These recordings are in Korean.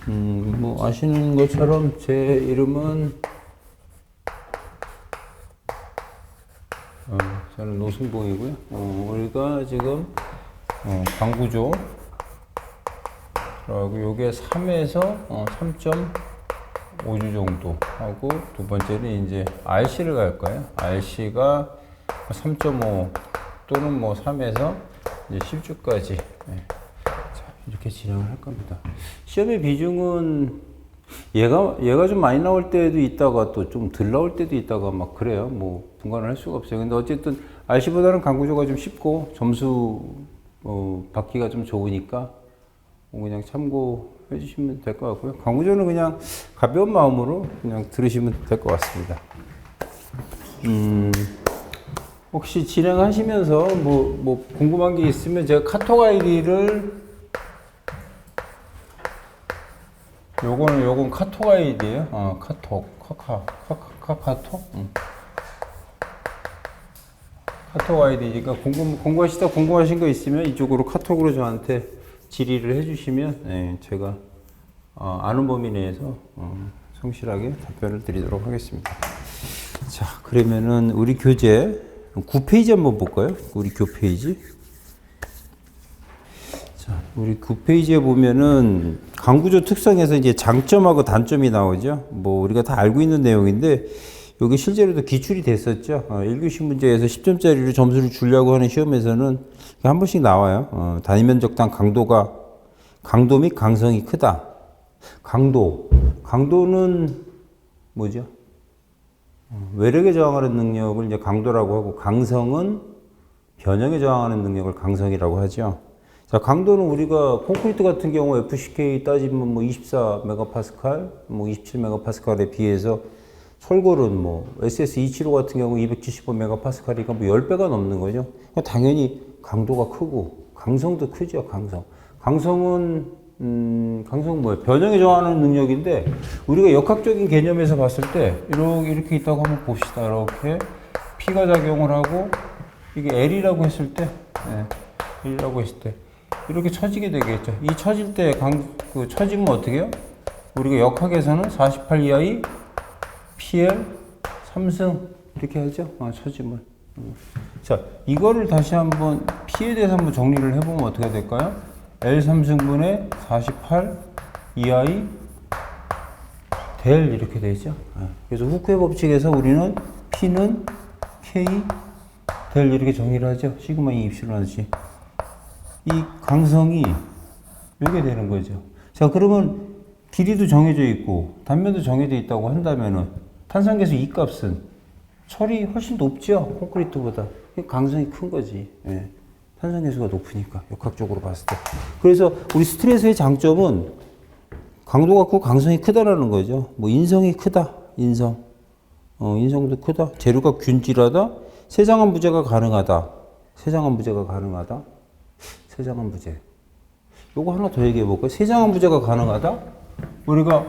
뭐 아시는 것처럼 제 이름은 저는 노승봉이고요. 우리가 지금 광구조 그리고 요게 3에서 3.5주 정도 하고 두 번째는 이제 RC를 갈 거예요. RC가 3.5 또는 뭐 3에서 이제 10주까지 이렇게 진행을 할 겁니다. 시험의 비중은 얘가 좀 많이 나올 때도 있다가 또 좀 덜 나올 때도 있다가 막 그래요. 뭐 분간을 할 수가 없어요. 근데 어쨌든 RC보다는 강구조가 좀 쉽고 점수 받기가 좀 좋으니까 그냥 참고해 주시면 될 것 같고요. 강구조는 그냥 가벼운 마음으로 그냥 들으시면 될 것 같습니다. 혹시 진행하시면서 뭐 궁금한 게 있으면 제가 카톡 아이디를 요건 카톡 아이디예요. 카톡. 카톡 아이디니까 궁금하신 거 있으면 이쪽으로 카톡으로 저한테 질의를 해주시면 제가 아는 범위 내에서 성실하게 답변을 드리도록 하겠습니다. 자, 그러면은 우리 교재 9페이지 한번 볼까요? 우리 교페이지. 자, 우리 9페이지에 보면은 강구조 특성에서 이제 장점하고 단점이 나오죠. 뭐 우리가 다 알고 있는 내용인데 여기 실제로도 기출이 됐었죠. 1교시 문제에서 10점짜리로 점수를 주려고 하는 시험에서는 한 번씩 나와요. 단위면적당 강도 및 강성이 크다. 강도는 뭐죠? 외력에 저항하는 능력을 이제 강도라고 하고 강성은 변형에 저항하는 능력을 강성이라고 하죠. 자, 강도는 우리가 콘크리트 같은 경우 FCK 따지면 뭐 24메가파스칼, 뭐 27메가파스칼에 비해서 철골은 뭐 SS275 같은 경우 275메가파스칼이니까 뭐 10배가 넘는 거죠. 당연히 강도가 크고 강성도 크죠. 강성은 뭐예요? 변형에 저항하는 능력인데 우리가 역학적인 개념에서 봤을 때 이렇게 있다고 한번 봅시다. 이렇게 P가 작용을 하고 이게 L이라고 했을 때 이렇게 처지게 되겠죠. 이 처질 때 처지면 어떻게 해요? 우리가 역학에서는 48 이하의 PL 3승 이렇게 하죠. 처짐을. 자, 이거를 다시 한번 P에 대해서 한번 정리를 해보면 어떻게 될까요? L 3승분의 48 이하의 델 이렇게 되죠. 그래서 후크의 법칙에서 우리는 P는 K 델 이렇게 정리를 하죠. 시그마 2 입실론 하듯이. 이 강성이 이게 되는 거죠. 자, 그러면 길이도 정해져 있고 단면도 정해져 있다고 한다면은 탄성계수 이 값은 철이 훨씬 높죠. 콘크리트보다. 강성이 큰 거지. 탄성계수가 높으니까 역학적으로 봤을 때. 그래서 우리 스트레스의 장점은 강도가 크고 강성이 크다라는 거죠. 뭐 인성이 크다. 인성도 크다. 재료가 균질하다. 세장한 부재가 가능하다. 세장한 부재. 요거 하나 더 얘기해 볼까요? 세장한 부재가 가능하다? 우리가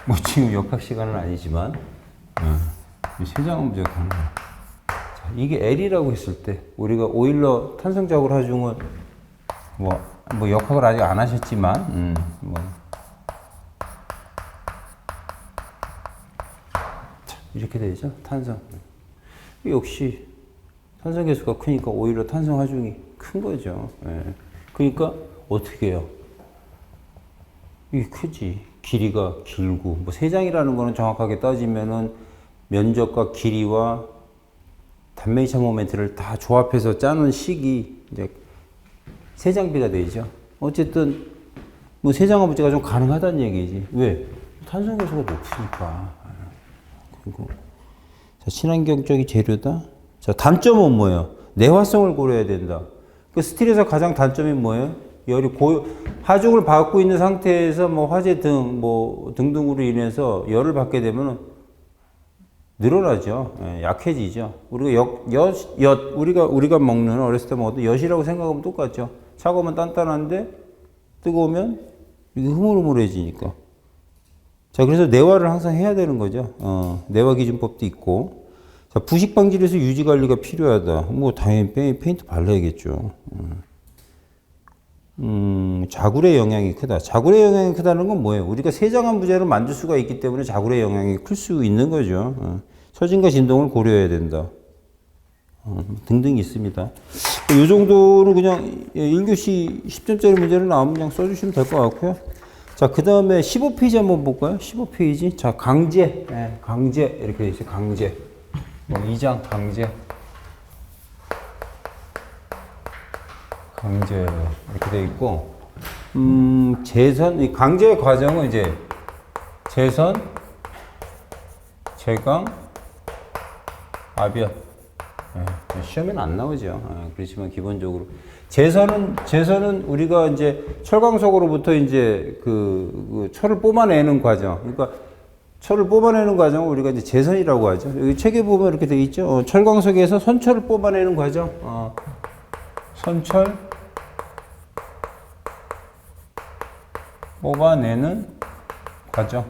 뭐 지금 역학 시간은 아니지만 세장한 부재가 가능하다. 자, 이게 L이라고 했을 때 우리가 오일러 탄성작용 하중은 뭐 역학을 아직 안 하셨지만 이렇게 되죠. 탄성. 역시 탄성 계수가 크니까 오히려 탄성 하중이 큰 거죠. 그러니까 어떻게 해요? 이게 크지. 길이가 길고 뭐 세장이라는 거는 정확하게 따지면은 면적과 길이와 단면이차 모멘트를 다 조합해서 짜는 식이 이제 세장비가 되죠. 어쨌든 뭐 세장한 부재가 좀 가능하다는 얘기지. 왜? 탄성 계수가 높으니까. 그리고 자, 친환경적인 재료다. 자, 단점은 뭐예요? 내화성을 고려해야 된다. 그 스틸에서 가장 단점이 뭐예요? 열이 하중을 받고 있는 상태에서 뭐 화재 등등으로 인해서 열을 받게 되면 늘어나죠. 약해지죠. 우리가 먹는 어렸을 때 먹었던 엿이라고 생각하면 똑같죠. 차가우면 단단한데 뜨거우면 이게 흐물흐물해지니까. 자, 그래서 내화를 항상 해야 되는 거죠. 내화 기준법도 있고. 자, 부식 방지에서 유지 관리가 필요하다. 뭐 당연히 페인트 발라야겠죠. 자굴의 영향이 크다. 자굴의 영향이 크다는 건 뭐예요? 우리가 세장한 부재를 만들 수가 있기 때문에 자굴의 영향이 클 수 있는 거죠. 처진과 진동을 고려해야 된다. 등등 있습니다. 이 정도로 그냥 1교시 10점짜리 문제를 나오면 그냥 써주시면 될 것 같고요. 자, 그 다음에 15페이지 한번 볼까요? 15페이지. 자, 강제. 강제. 이렇게 돼 있어요. 강제. 2장 강제. 강제. 이렇게 돼 있고, 재선. 이 강제 과정은 이제 재선, 재강, 아변. 시험에는 안 나오죠. 그렇지만 기본적으로 재선은 우리가 이제 철광석으로부터 이제 그 철을 뽑아내는 과정. 그러니까 철을 뽑아내는 과정을 우리가 이제 재선이라고 하죠. 여기 책에 보면 이렇게 돼 있죠. 철광석에서 선철을 뽑아내는 과정. 선철 뽑아내는 과정.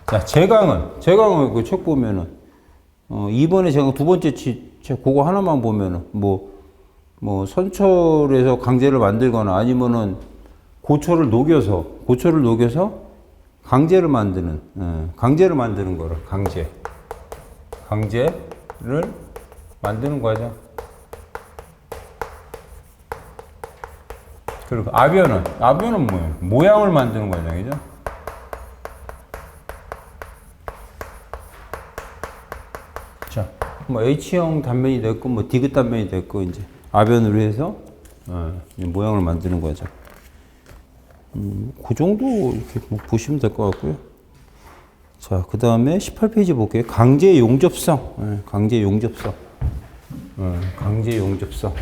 자, 제강은 그 책 보면은 이번에 제가 두 번째 책 그거 하나만 보면은 뭐 선철에서 강제를 만들거나 아니면은 고철을 녹여서 강제를 만드는 거라 강제를 만드는 과정. 그리고 아변은 뭐예요? 모양을 만드는 과정이죠. 자, 뭐 H형 단면이 됐고, 뭐 디귿 단면이 됐고, 이제 아변으로 해서 모양을 만드는 거죠. 그 정도 이렇게 뭐 보시면 될 것 같고요. 자, 그 다음에 18페이지 볼게요. 강제 용접성. 강제 용접성. 강제 용접성.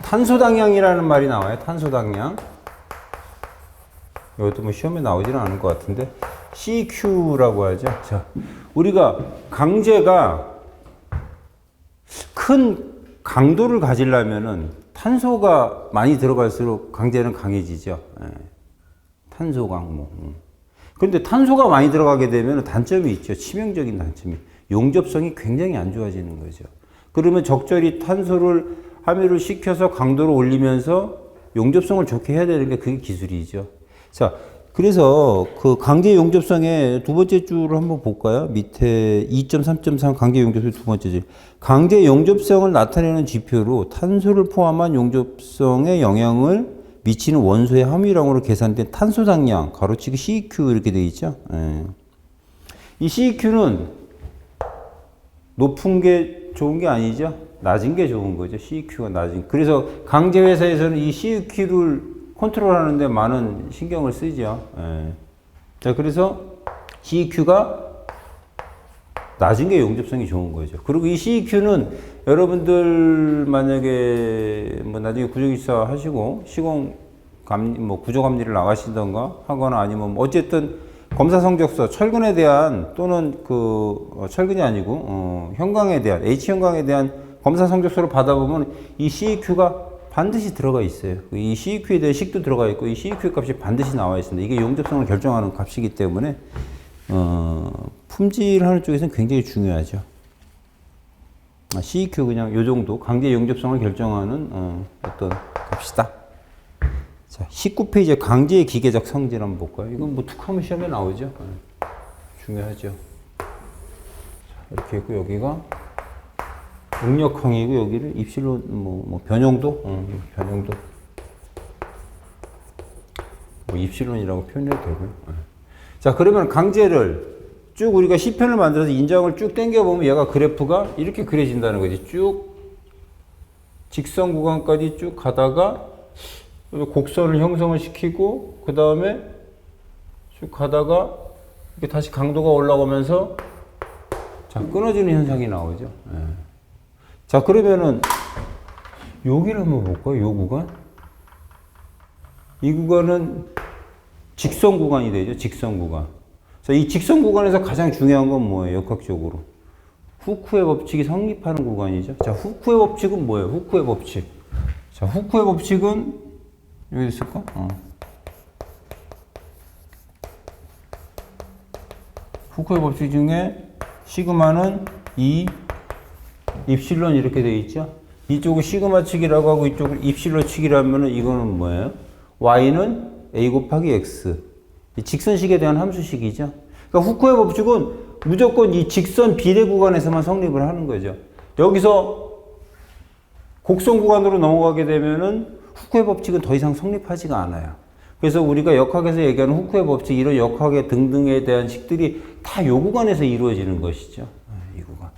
탄소당량이라는 말이 나와요. 탄소당량. 이것도 뭐 시험에 나오지는 않을 것 같은데 CQ라고 하죠. 자, 우리가 강제가 큰 강도를 가지려면은 탄소가 많이 들어갈수록 강제는 강해지죠. 탄소 강모. 그런데 탄소가 많이 들어가게 되면 단점이 있죠. 치명적인 단점이. 용접성이 굉장히 안 좋아지는 거죠. 그러면 적절히 탄소를 함유를 시켜서 강도를 올리면서 용접성을 좋게 해야 되는 게 그게 기술이죠. 자, 그래서 그 강제 용접성의 두 번째 줄을 한번 볼까요? 밑에 2.3.3 강제 용접성 두 번째 줄. 강제 용접성을 나타내는 지표로 탄소를 포함한 용접성에 영향을 미치는 원소의 함유량으로 계산된 탄소당량, 가로치기 CEQ 이렇게 되어 있죠. 이 CEQ는 높은 게 좋은 게 아니죠. 낮은 게 좋은 거죠. CEQ가 낮은. 그래서 강제 회사에서는 이 CEQ를 컨트롤하는데 많은 신경을 쓰죠. 자, 그래서 CEQ가 낮은 게 용접성이 좋은 거죠. 그리고 이 CEQ는 여러분들 만약에 뭐 나중에 구조기사 하시고 구조감리를 나가시던가 하거나 아니면 뭐 어쨌든 검사 성적서 철근에 대한 또는 철근이 아니고 형광에 대한 H형광에 대한 검사 성적서를 받아보면 이 CEQ가 반드시 들어가 있어요. 이 CEQ에 대한 식도 들어가 있고 이 CEQ 값이 반드시 나와 있습니다. 이게 용접성을 결정하는 값이기 때문에 품질하는 쪽에서는 굉장히 중요하죠. CEQ 그냥 요 정도 강제 용접성을 결정하는 어떤 값이다. 자, 19페이지에 강제의 기계적 성질 한번 볼까요? 이건 뭐 툭하면 시험에 나오죠. 중요하죠. 자, 이렇게 있고 여기가 응력항이고 여기를 입실로 변형도 변형도 입실론이라고 표현해도 되고요. 자, 그러면 강제를 쭉 우리가 C편을 만들어서 인장을 쭉 당겨보면 얘가 그래프가 이렇게 그려진다는 거지. 쭉 직선 구간까지 쭉 가다가 곡선을 형성을 시키고 그 다음에 쭉 가다가 이렇게 다시 강도가 올라가면서 자, 끊어지는 현상이 나오죠. 자, 그러면은 여기를 한번 볼까요? 요 구간? 이 구간은 직선 구간이 되죠. 직선 구간. 자, 이 직선 구간에서 가장 중요한 건 뭐예요? 역학적으로. 후쿠의 법칙이 성립하는 구간이죠. 자, 후쿠의 법칙은 뭐예요? 후쿠의 법칙. 자, 후쿠의 법칙은 여기 있을까? 후쿠의 법칙 중에 시그마는 2 입실론 이렇게 되어 있죠. 이쪽은 시그마 측이라고 하고 이쪽은 입실론 측이라면 이거는 뭐예요? y는 a 곱하기 x. 이 직선식에 대한 함수식이죠. 그러니까 후크의 법칙은 무조건 이 직선 비례 구간에서만 성립을 하는 거죠. 여기서 곡선 구간으로 넘어가게 되면은 후크의 법칙은 더 이상 성립하지가 않아요. 그래서 우리가 역학에서 얘기하는 후크의 법칙, 이런 역학의 등등에 대한 식들이 다 요 구간에서 이루어지는 것이죠. 이 구간.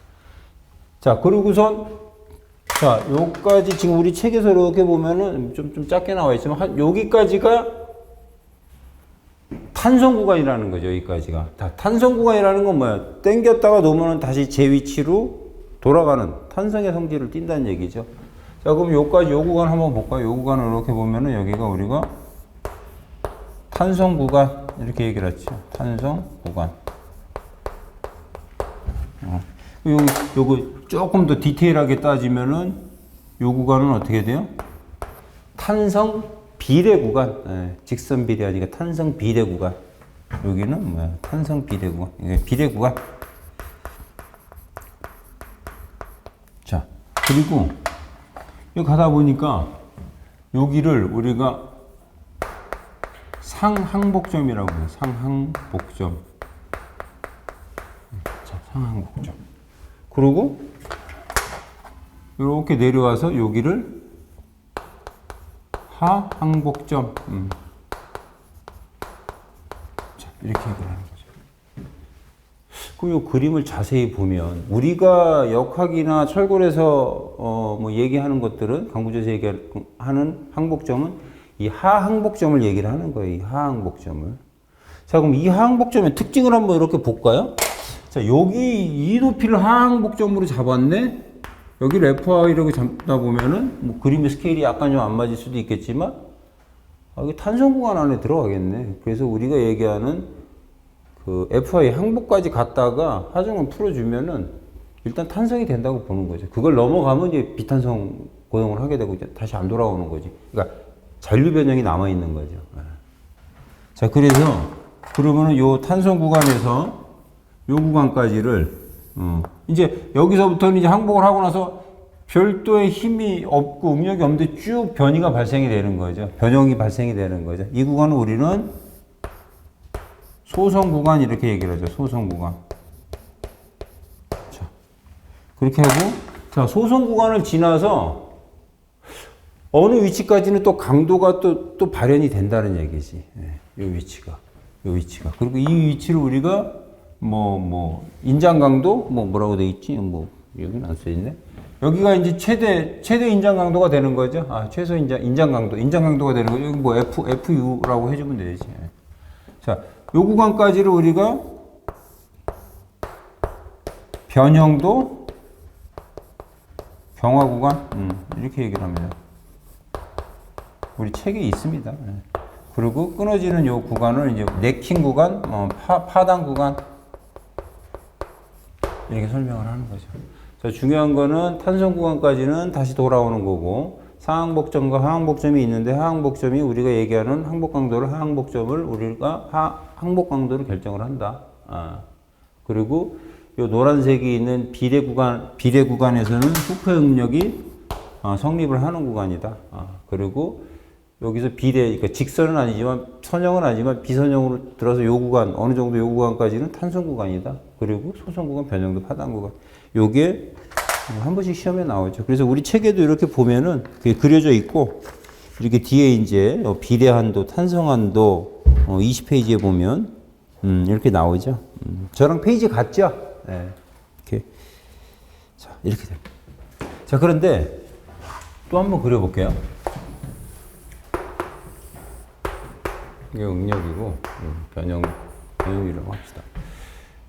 자, 그리고선, 자, 요까지 지금 우리 책에서 이렇게 보면은 좀 작게 나와 있지만, 여기까지가 탄성 구간이라는 거죠, 여기까지가. 탄성 구간이라는 건 뭐야? 당겼다가 놓으면 다시 제 위치로 돌아가는 탄성의 성질을 띈다는 얘기죠. 자, 그럼 요까지, 요 구간 한번 볼까요? 요 구간을 이렇게 보면은 여기가 우리가 탄성 구간, 이렇게 얘기를 했죠. 탄성 구간. 요거 조금 더 디테일하게 따지면은 요 구간은 어떻게 돼요? 탄성 비례 구간. 네, 직선 비례 아니라 탄성 비례 구간. 여기는 뭐야? 탄성 비례 구간. 이게 비례 구간. 자, 그리고 여기 가다 보니까 여기를 우리가 상항복점이라고 해요. 상항복점. 자, 상항복점. 그리고 이렇게 내려와서 여기를 하항복점. 자, 이렇게 얘기를 하는 거죠. 그럼 이 그림을 자세히 보면 우리가 역학이나 철골에서 뭐 얘기하는 것들은 강구조에서 얘기하는 항복점은 이 하항복점을 얘기를 하는 거예요. 이 하항복점을. 자, 그럼 이 하항복점의 특징을 한번 이렇게 볼까요? 자, 여기 이 높이를 하항복점으로 잡았네. 여기를 FI라고 잡다 보면은 뭐 그림의 스케일이 약간 좀 안 맞을 수도 있겠지만 이게 탄성 구간 안에 들어가겠네. 그래서 우리가 얘기하는 그 FI 항복까지 갔다가 하중을 풀어주면은 일단 탄성이 된다고 보는 거죠. 그걸 넘어가면 이제 비탄성 고용을 하게 되고 이제 다시 안 돌아오는 거지. 그러니까 잔류 변형이 남아 있는 거죠. 자, 그래서 그러면은 요 탄성 구간에서 요 구간까지를 이제 여기서부터는 이제 항복을 하고 나서 별도의 힘이 없고 응력이 없는데 쭉 변이가 발생이 되는 거죠. 변형이 발생이 되는 거죠. 이 구간은 우리는 소성 구간 이렇게 얘기를 하죠. 소성 구간. 자, 그렇게 하고, 자, 소성 구간을 지나서 어느 위치까지는 또 강도가 또 발현이 된다는 얘기지. 예, 요 위치가. 그리고 이 위치를 우리가 인장 강도? 뭐라고 돼 있지? 여기는 안 써있네. 여기가 이제 최대 인장 강도가 되는 거죠. 최소 인장 강도가 되는 거죠. 여기 뭐 FU라고 해주면 되지. 자, 요 구간까지를 우리가 변형도 경화 구간, 이렇게 얘기를 합니다. 우리 책에 있습니다. 그리고 끊어지는 요 구간을 이제 네킹 구간, 파당 구간, 이렇게 설명을 하는 거죠. 자, 중요한 거는 탄성 구간까지는 다시 돌아오는 거고, 상항복점과 하항복점이 있는데, 하항복점이 우리가 얘기하는 항복 강도를, 하항복점을 우리가 항복 강도를 결정을 한다. 그리고 요 노란색이 있는 비례 구간에서는 후크 응력이 성립을 하는 구간이다. 그리고 여기서 그러니까 직선은 아니지만, 선형은 아니지만 비선형으로 들어서 요 구간, 어느 정도 요 구간까지는 탄성 구간이다. 그리고 소성 구간, 변형도 파당 구간. 요게 한 번씩 시험에 나오죠. 그래서 우리 책에도 이렇게 보면은 그게 그려져 있고, 이렇게 뒤에 이제 비례한도, 탄성한도 20페이지에 보면 이렇게 나오죠. 저랑 페이지 같죠? 네. 이렇게. 자, 이렇게 됩니다. 자, 그런데 또 한번 그려볼게요. 이게 응력이고, 변형이라고 합시다.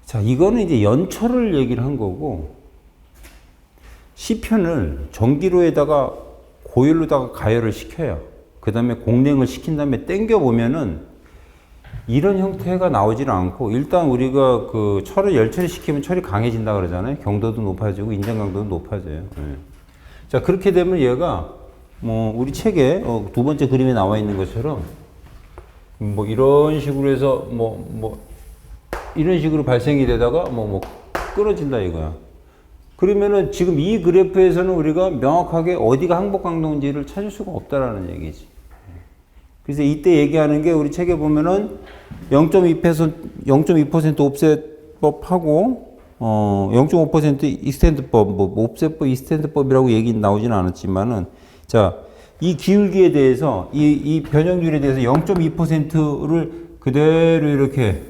자, 이거는 이제 연초를 얘기를 한 거고, 시편을 전기로에다가 고열로다가 가열을 시켜요. 그 다음에 공랭을 시킨 다음에 땡겨보면은 이런 형태가 나오지는 않고, 일단 우리가 그 철을 열처리 시키면 철이 강해진다 그러잖아요. 경도도 높아지고 인장 강도도 높아져요. 네. 자, 그렇게 되면 얘가 우리 책에 두 번째 그림에 나와 있는 것처럼 이런 식으로 해서 이런 식으로 발생이 되다가 끊어진다 이거야. 그러면은 지금 이 그래프에서는 우리가 명확하게 어디가 항복 강도인지를 찾을 수가 없다라는 얘기지. 그래서 이때 얘기하는 게 우리 책에 보면은 0.2% 옵셋법하고 0.5% 익스텐드법, 뭐 옵셋법, 익스텐드법이라고 얘기 나오지는 않았지만은 자, 이 기울기에 대해서 이 변형률에 대해서 0.2%를 그대로 이렇게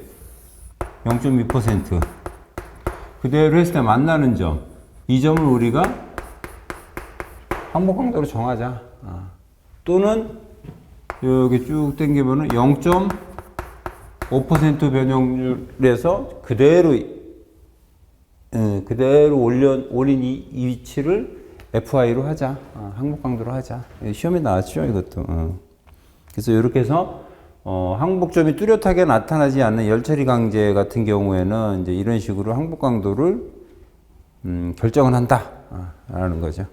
0.2% 그대로 했을 때 만나는 점, 이 점을 우리가 항복 강도로 정하자. 또는 여기 쭉 당기면은 0.5% 변형률에서 그대로 올린 이 위치를 FI로 하자. 항복 강도로 하자. 시험에 나왔죠, 이것도. 그래서 이렇게 해서 항복점이 뚜렷하게 나타나지 않는 열처리 강제 같은 경우에는 이제 이런 식으로 항복 강도를 결정을 한다. 라는 거죠.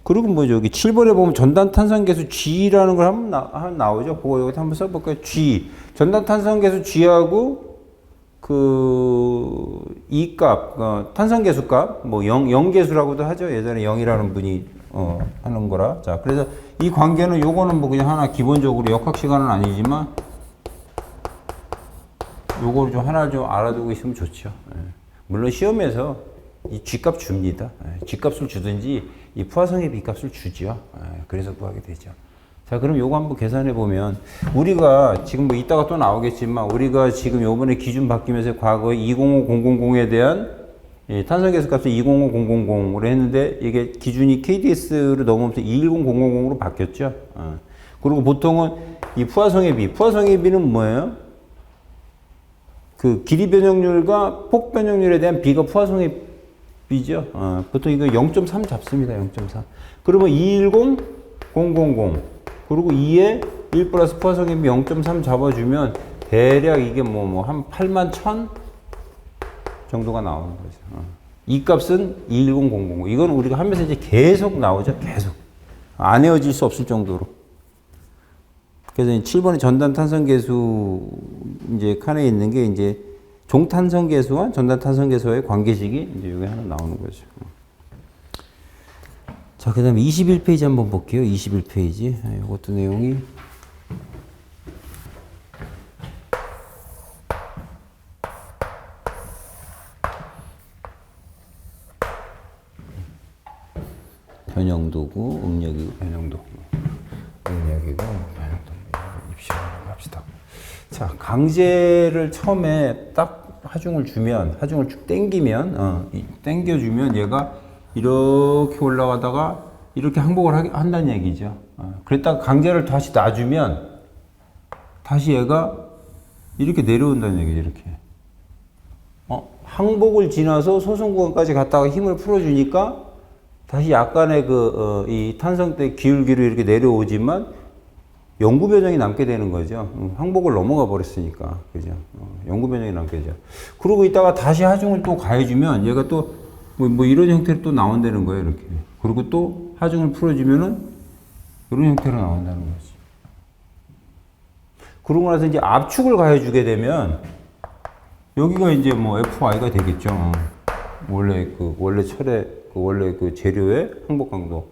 그리고 뭐 여기 7번에 보면 전단 탄성계수 G라는 걸 한번 나오죠. 그거 여기 한번 써볼까요? G. 전단 탄성계수 G하고 이 값, 탄성계수 값, 뭐 0계수라고도 하죠. 예전에 0이라는 분이 하는 거라. 자, 그래서 이 관계는 요거는 뭐 그냥 하나 기본적으로 역학 시간은 아니지만 요거를 좀 하나 좀 알아두고 있으면 좋죠. 물론 시험에서 이 G값 줍니다. G값을 주든지 이 포화성의 B값을 주죠. 그래서 구하게 되죠. 자, 그럼 요거 한번 계산해 보면 우리가 지금 뭐 이따가 또 나오겠지만 우리가 지금 요번에 기준 바뀌면서 과거에 205000에 대한 탄성계수 값을 205000으로 했는데 이게 기준이 KDS를 넘으면서 210000으로 바뀌었죠. 그리고 보통은 이 포화성의 B는 뭐예요? 그 길이 변형률과 폭 변형률에 대한 B가 포화성의 B죠. 보통 이거 0.3 잡습니다. 0.3. 그러면 210000 그리고 2에 1 플러스 포화성의 B 0.3 잡아주면 대략 이게 한 81,000 정도가 나오는 거죠. 이 값은 21000. 이건 우리가 하면서 이제 계속 나오죠. 계속. 안 헤어질 수 없을 정도로. 그래서 7번의 전단 탄성계수 이제 칸에 있는 게 이제 종탄성계수와 전단 탄성계수와의 관계식이 이제 여기 하나 나오는 거죠. 자, 그 다음에 21페이지 한번 볼게요. 21페이지. 이것도 내용이. 변형도구, 응력이고, 변형도구. 응력이고, 변형도구. 입시로 합시다. 자, 강제를 처음에 딱 하중을 쭉 당기면, 당겨주면 얘가 이렇게 올라가다가 이렇게 항복을 한다는 얘기죠. 그랬다가 강제를 다시 놔주면 다시 얘가 이렇게 내려온다는 얘기죠. 이렇게. 항복을 지나서 소송 구간까지 갔다가 힘을 풀어주니까 다시 약간의 이 탄성대 기울기로 이렇게 내려오지만 영구 변형이 남게 되는 거죠. 항복을 넘어가 버렸으니까. 그죠? 영구 변형이 남게 되죠. 그러고 있다가 다시 하중을 또 가해주면 얘가 또 뭐 이런 형태로 또 나온다는 거예요. 이렇게. 그리고 또 하중을 풀어주면은 이런 형태로 나온다는 거지. 그러고 나서 이제 압축을 가해주게 되면 여기가 이제 뭐 FI가 되겠죠. 원래 철의 원래 재료의 항복 강도.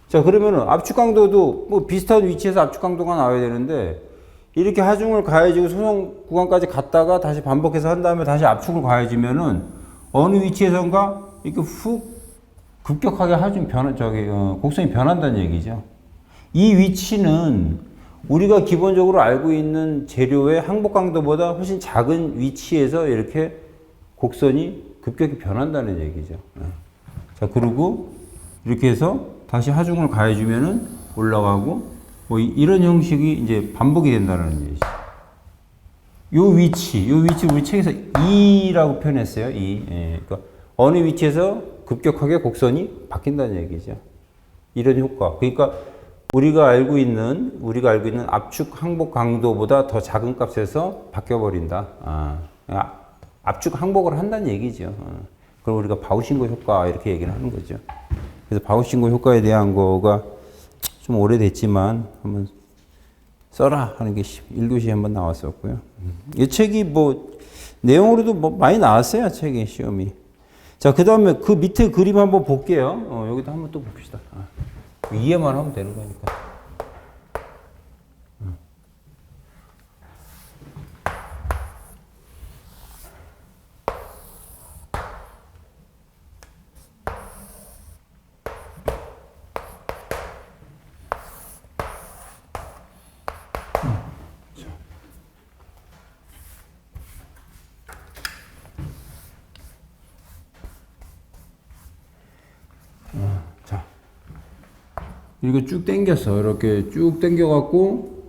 자, 그러면은 압축 강도도 뭐 비슷한 위치에서 압축 강도가 나와야 되는데 이렇게 하중을 가해지고 소송 구간까지 갔다가 다시 반복해서 한 다음에 다시 압축을 가해지면은 어느 위치에선가 이렇게 훅 급격하게 곡선이 변한다는 얘기죠. 이 위치는 우리가 기본적으로 알고 있는 재료의 항복 강도보다 훨씬 작은 위치에서 이렇게 곡선이 급격히 변한다는 얘기죠. 자, 그리고 이렇게 해서 다시 하중을 가해주면은 올라가고 뭐 이런 형식이 이제 반복이 된다는 얘기죠. 요 위치 우리 책에서 E라고 표현했어요. 그러니까 어느 위치에서 급격하게 곡선이 바뀐다는 얘기죠. 이런 효과. 그러니까 우리가 알고 있는 압축 항복 강도보다 더 작은 값에서 바뀌어버린다. 압축 항복을 한다는 얘기죠. 그걸 우리가 바우신고 효과 이렇게 얘기를 하는 거죠. 그래서 바우신고 효과에 대한 거가 좀 오래됐지만 한번 써라 하는 게 1교시에 한번 나왔었고요. 이 책이 뭐 내용으로도 뭐 많이 나왔어요, 책에, 시험이. 자, 그 다음에 그 밑에 그림 한번 볼게요. 여기도 한번 또 봅시다. 이해만 하면 되는 거니까. 자, 이거 쭉 당겼어. 이렇게 쭉 당겨갖고,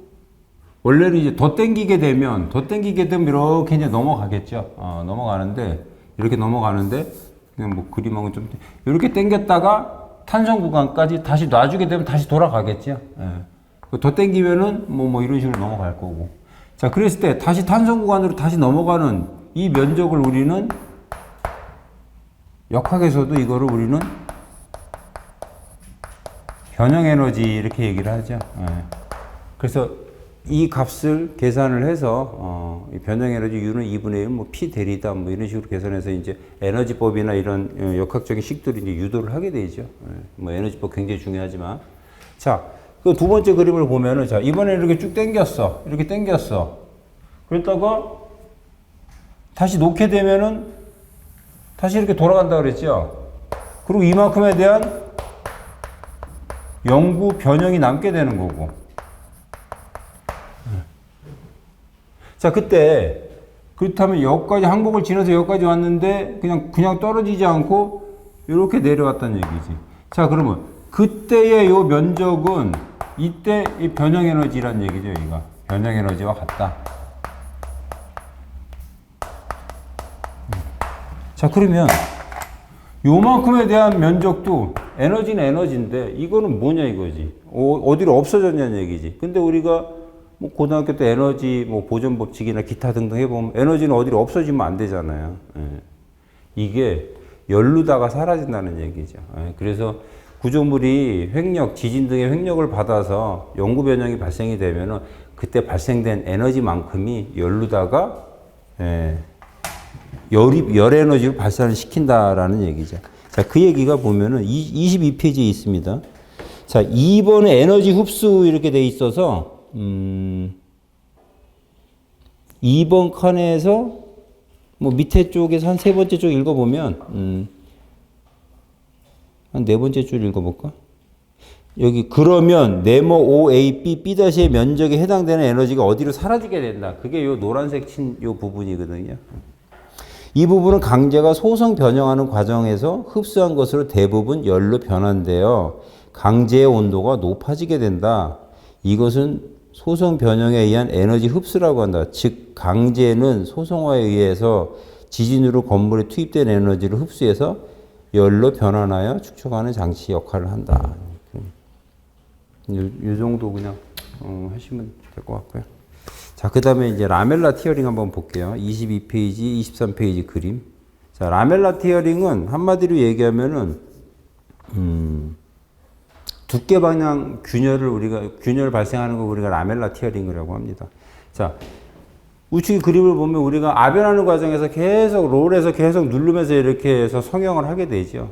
원래는 이제 더 당기게 되면 이렇게 이제 넘어가겠죠. 넘어가는데, 이렇게 넘어가는데, 그냥 뭐 그림하고 좀, 이렇게 당겼다가 탄성 구간까지 다시 놔주게 되면 다시 돌아가겠죠. 예. 더 당기면은 뭐 이런 식으로 넘어갈 거고. 자, 그랬을 때 다시 탄성 구간으로 다시 넘어가는 이 면적을 우리는 역학에서도 이거를 우리는 변형 에너지 이렇게 얘기를 하죠. 예. 그래서 이 값을 계산을 해서 이 변형 에너지 U는 2분의 1, 뭐 P 대리다 뭐 이런 식으로 계산해서 이제 에너지법이나 이런 역학적인 식들이 이제 유도를 하게 되죠. 예. 뭐 에너지법 굉장히 중요하지만 자, 그 두 번째 그림을 보면은 자, 이번에 이렇게 쭉 당겼어. 이렇게 당겼어. 그랬다가 다시 놓게 되면은 다시 이렇게 돌아간다 그랬죠. 그리고 이만큼에 대한 영구 변형이 남게 되는 거고. 자, 그때 그렇다면 여기까지 항목을 지나서 여기까지 왔는데 그냥 떨어지지 않고 이렇게 내려왔다는 얘기지. 자, 그러면 그때의 요 면적은 이때 이 변형 에너지란 얘기죠, 여기가. 변형 에너지와 같다. 자, 그러면 요만큼에 대한 면적도 에너지는 에너지인데 이거는 뭐냐 이거지. 어디로 없어졌냐는 얘기지. 근데 우리가 뭐 고등학교 때 에너지 뭐 보존 법칙이나 기타 등등 해보면 에너지는 어디로 없어지면 안 되잖아요. 예. 이게 연루다가 사라진다는 얘기죠. 예. 그래서 구조물이 횡력, 지진 등의 횡력을 받아서 영구 변형이 발생이 되면은 그때 발생된 에너지만큼이 연루다가 열 에너지를 발산을 시킨다라는 얘기죠. 자, 그 얘기가 보면은 22페이지에 있습니다. 자, 2번에 에너지 흡수 이렇게 돼 있어서 2번 칸에서 뭐 밑에 쪽에서 한 세 번째 쪽 읽어보면 한 네 번째 줄 읽어볼까? 여기 그러면 네모 OAB B'의 면적에 해당되는 에너지가 어디로 사라지게 된다. 그게 요 노란색 친 요 부분이거든요. 이 부분은 강제가 소성 변형하는 과정에서 흡수한 것으로 대부분 열로 변환되어 강제의 온도가 높아지게 된다. 이것은 소성 변형에 의한 에너지 흡수라고 한다. 즉 강제는 소성화에 의해서 지진으로 건물에 투입된 에너지를 흡수해서 열로 변환하여 축적하는 장치 역할을 한다. 이 정도 그냥 하시면 될 것 같고요. 자, 그 다음에 이제 라멜라 티어링 한번 볼게요. 22페이지, 23페이지 그림. 자, 라멜라 티어링은 한마디로 얘기하면은, 두께 방향 균열 발생하는 거 우리가 라멜라 티어링이라고 합니다. 자, 우측의 그림을 보면 우리가 아변하는 과정에서 계속 롤에서 계속 누르면서 이렇게 해서 성형을 하게 되죠.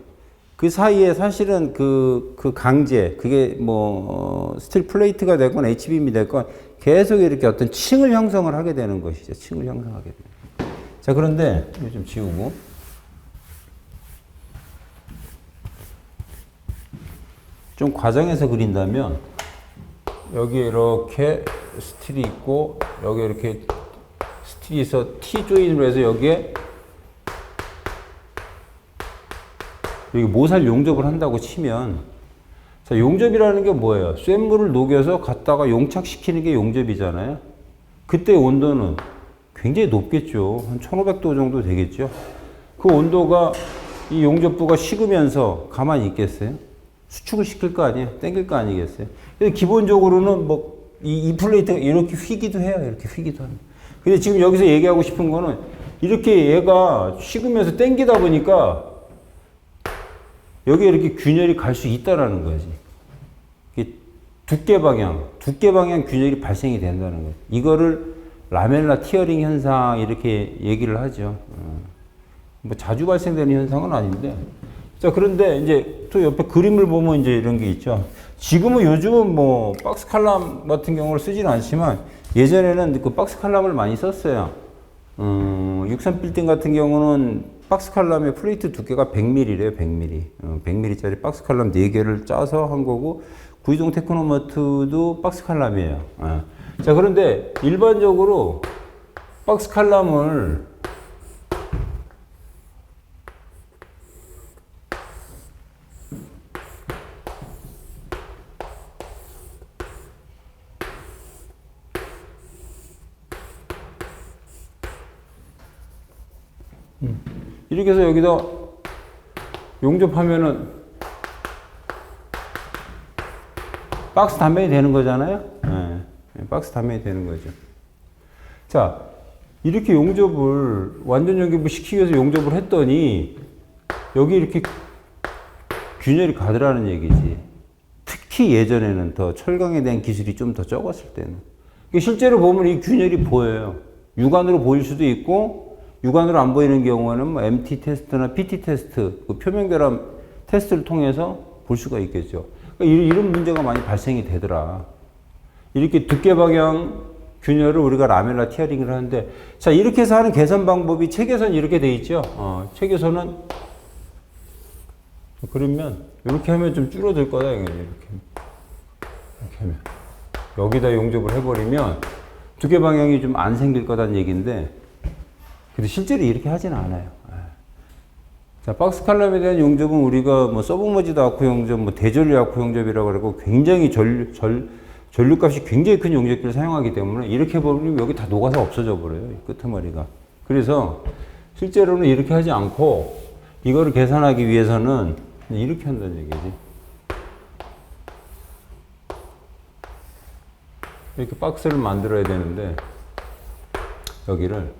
그 사이에 사실은 그 강제, 그게 뭐, 스틸 플레이트가 됐건 HBM이 됐건 계속 이렇게 어떤 층을 형성을 하게 되는 것이죠. 층을 형성하게 돼요. 자, 그런데, 이거 좀 지우고. 좀 과정에서 그린다면, 여기 이렇게 스틸이 있고, 여기 이렇게 스틸이 있어 T 조인으로 해서 여기에 여기 모살 용접을 한다고 치면, 자, 용접이라는 게 뭐예요? 쇳물을 녹여서 갖다가 용착시키는 게 용접이잖아요. 그때 온도는 굉장히 높겠죠. 한 1500도 정도 되겠죠. 그 온도가 이 용접부가 식으면서 가만히 있겠어요? 수축을 시킬 거 아니에요? 땡길 거 아니겠어요? 근데 기본적으로는 뭐 이 플레이트가 이렇게 휘기도 해요. 이렇게 휘기도 합니다. 근데 지금 여기서 얘기하고 싶은 거는 이렇게 얘가 식으면서 땡기다 보니까 여기에 이렇게 균열이 갈 수 있다라는 거지. 두께 방향 균열이 발생이 된다는 거지. 이거를 라멜라 티어링 현상 이렇게 얘기를 하죠. 뭐 자주 발생되는 현상은 아닌데. 자, 그런데 이제 또 옆에 그림을 보면 이제 이런 게 있죠. 지금은 요즘은 뭐 박스 칼럼 같은 경우를 쓰지는 않지만 예전에는 그 박스 칼럼을 많이 썼어요. 63 빌딩 같은 경우는 박스 칼럼의 플레이트 두께가 100mm래요, 100mm. 100mm짜리 박스 칼럼 4개를 짜서 한 거고, 구이동 테크노마트도 박스 칼럼이에요. 자, 그런데 일반적으로 박스 칼럼을 이렇게 해서 여기다 용접하면은 박스 단면이 되는 거잖아요. 네, 박스 단면이 되는 거죠. 자, 이렇게 용접을 완전 용접을 시키기 위해서 용접을 했더니 여기 이렇게 균열이 가더라는 얘기지. 특히 예전에는 더 철강에 대한 기술이 좀 더 적었을 때는. 실제로 보면 이 균열이 보여요. 육안으로 보일 수도 있고 육안으로 안 보이는 경우에는 뭐 MT 테스트나 PT 테스트, 그 표면 결함 테스트를 통해서 볼 수가 있겠죠. 그러니까 이런 문제가 많이 발생이 되더라. 이렇게 두께 방향 균열을 우리가 라멜라 티어링을 하는데, 자, 이렇게 해서 하는 개선 방법이 체계선 이렇게 돼 있죠. 체계선은 그러면 이렇게 하면 좀 줄어들 거다. 이렇게 하면 여기다 용접을 해버리면 두께 방향이 좀 안 생길 거다는 얘기인데, 근데 실제로 이렇게 하지는 않아요. 자, 박스 칼럼에 대한 용접은 우리가 뭐 서브머지드 아쿠 용접, 뭐 대전류 아쿠 용접이라고 그러고 굉장히 전류값이 굉장히 큰 용접기를 사용하기 때문에 이렇게 버리면 여기 다 녹아서 없어져 버려요. 이 끄트머리가. 그래서 실제로는 이렇게 하지 않고 이거를 계산하기 위해서는 이렇게 한다는 얘기지. 이렇게 박스를 만들어야 되는데 여기를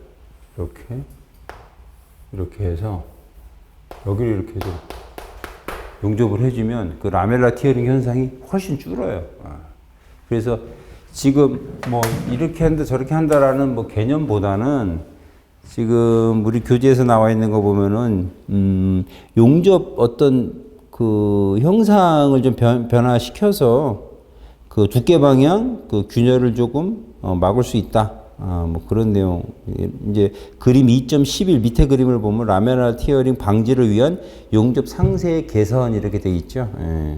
이렇게 해서 여기를 이렇게 해서 용접을 해주면 그 라멜라 티어링 현상이 훨씬 줄어요. 그래서 지금 뭐 이렇게 한다 저렇게 한다라는 뭐 개념보다는 지금 우리 교재에서 나와 있는 거 보면은 용접 어떤 그 형상을 좀 변화시켜서 그 두께 방향 그 균열을 조금 막을 수 있다. 뭐 그런 내용. 이제 그림 2.11 밑에 그림을 보면 라멜라 티어링 방지를 위한 용접 상세 개선 이렇게 돼 있죠. 예.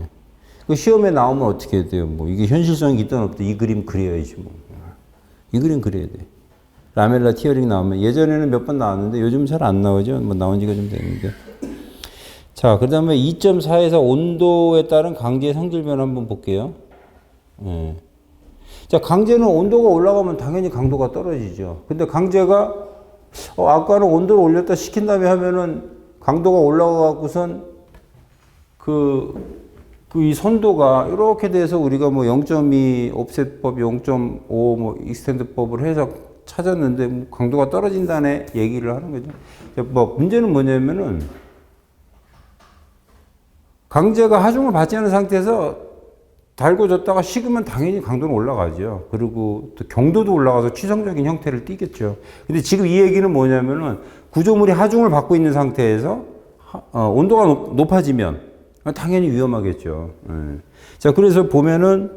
그 시험에 나오면 어떻게 돼요? 뭐 이게 현실성이 있든 없든 이 그림 그려야지 뭐. 이 그림 그려야 돼. 라멜라 티어링 나오면 예전에는 몇 번 나왔는데 요즘 잘 안 나오죠. 뭐 나온 지가 좀 됐는데. 자, 그다음에 2.4에서 온도에 따른 강제의 성질 변화 한번 볼게요. 예. 자, 강제는 온도가 올라가면 당연히 강도가 떨어지죠. 근데 강제가 아까는 온도를 올렸다 식힌 다음에 하면은 강도가 올라가고선 이 선도가 이렇게 돼서 우리가 뭐 0.2 옵셋법, 0.5 뭐 익스텐드법을 해서 찾았는데 뭐 강도가 떨어진다네 얘기를 하는 거죠. 뭐 문제는 뭐냐면은 강제가 하중을 받지 않은 상태에서 달고 졌다가 식으면 당연히 강도는 올라가죠. 그리고 또 경도도 올라가서 취성적인 형태를 띠겠죠. 근데 지금 이 얘기는 뭐냐면은 구조물이 하중을 받고 있는 상태에서 온도가 높아지면 당연히 위험하겠죠. 자, 그래서 보면은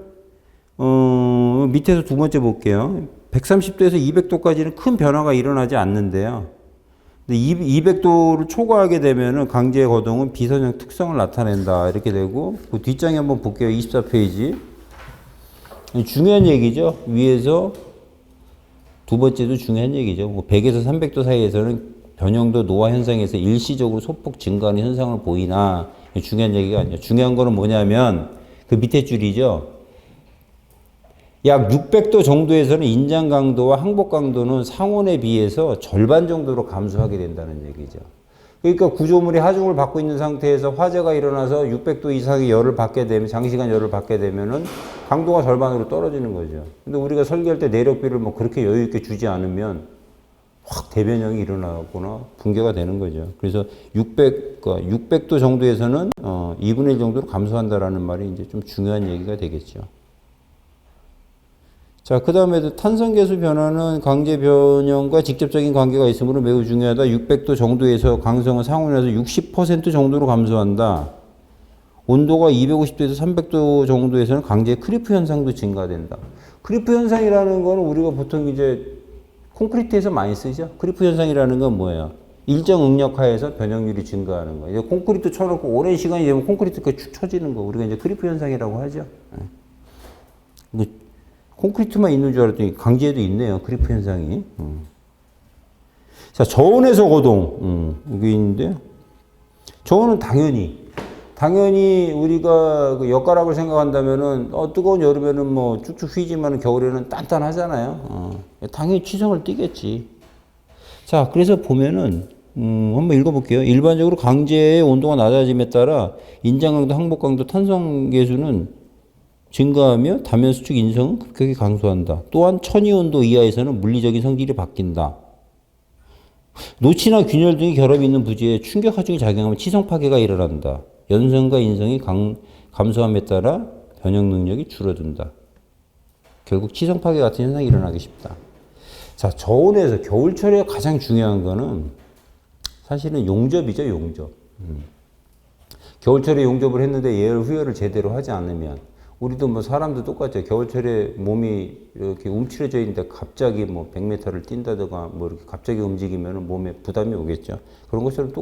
밑에서 두 번째 볼게요. 130도에서 200도까지는 큰 변화가 일어나지 않는데요. 근데 200도를 초과하게 되면은 강제 거동은 비선형 특성을 나타낸다. 이렇게 되고, 그 뒷장에 한번 볼게요. 24페이지. 중요한 얘기죠. 위에서 두 번째도 중요한 얘기죠. 뭐 100에서 300도 사이에서는 변형도 노화 현상에서 일시적으로 소폭 증가하는 현상을 보이나, 중요한 얘기가 아니에요. 중요한 거는 뭐냐면 그 밑에 줄이죠. 약 600도 정도에서는 인장 강도와 항복 강도는 상온에 비해서 절반 정도로 감소하게 된다는 얘기죠. 그러니까 구조물이 하중을 받고 있는 상태에서 화재가 일어나서 600도 이상의 열을 받게 되면, 장시간 열을 받게 되면은 강도가 절반으로 떨어지는 거죠. 근데 우리가 설계할 때 내력비를 뭐 그렇게 여유 있게 주지 않으면 확 대변형이 일어나거나 붕괴가 되는 거죠. 그래서 600도 정도에서는 2분의 1 정도로 감소한다라는 말이 이제 좀 중요한 얘기가 되겠죠. 자, 그 다음에 탄성계수 변화는 강제 변형과 직접적인 관계가 있으므로 매우 중요하다. 600도 정도에서 강성은 상온에서 60% 정도로 감소한다. 온도가 250도에서 300도 정도에서는 강제 크리프 현상도 증가된다. 크리프 현상이라는 거는 우리가 보통 이제 콘크리트에서 많이 쓰죠. 크리프 현상이라는 건 뭐예요? 일정 응력하에서 변형률이 증가하는 거예요. 콘크리트 쳐놓고 오랜 시간이 되면 콘크리트가 축 처지는 거. 우리가 이제 크리프 현상이라고 하죠. 근데 콘크리트만 있는 줄 알았더니 강제에도 있네요. 크리프 현상이. 자, 저온에서 거동. 여기 있는데 저온은 당연히 우리가 그 엿가락을 생각한다면은 뜨거운 여름에는 뭐 쭉쭉 휘지만 겨울에는 단단하잖아요. 당연히 취성을 띠겠지. 자, 그래서 보면은 한번 읽어볼게요. 일반적으로 강제의 온도가 낮아짐에 따라 인장강도, 항복강도, 탄성계수는 증가하며 다면 수축 인성은 급격히 강소한다. 또한 천이 온도 이하에서는 물리적인 성질이 바뀐다. 노치나 균열 등의 결합이 있는 부지에 충격 하중이 작용하면 치성 파괴가 일어난다. 연성과 인성이 감소함에 따라 변형 능력이 줄어든다. 결국 치성 파괴 같은 현상이 일어나기 쉽다. 자, 저온에서 겨울철에 가장 중요한 거는 사실은 용접이죠, 용접. 겨울철에 용접을 했는데 예열 후열을 제대로 하지 않으면 우리도 뭐 사람도 똑같죠. 겨울철에 몸이 이렇게 움츠려져 있는데 갑자기 뭐 100m를 뛴다든가 뭐 이렇게 갑자기 움직이면 몸에 부담이 오겠죠. 그런 것처럼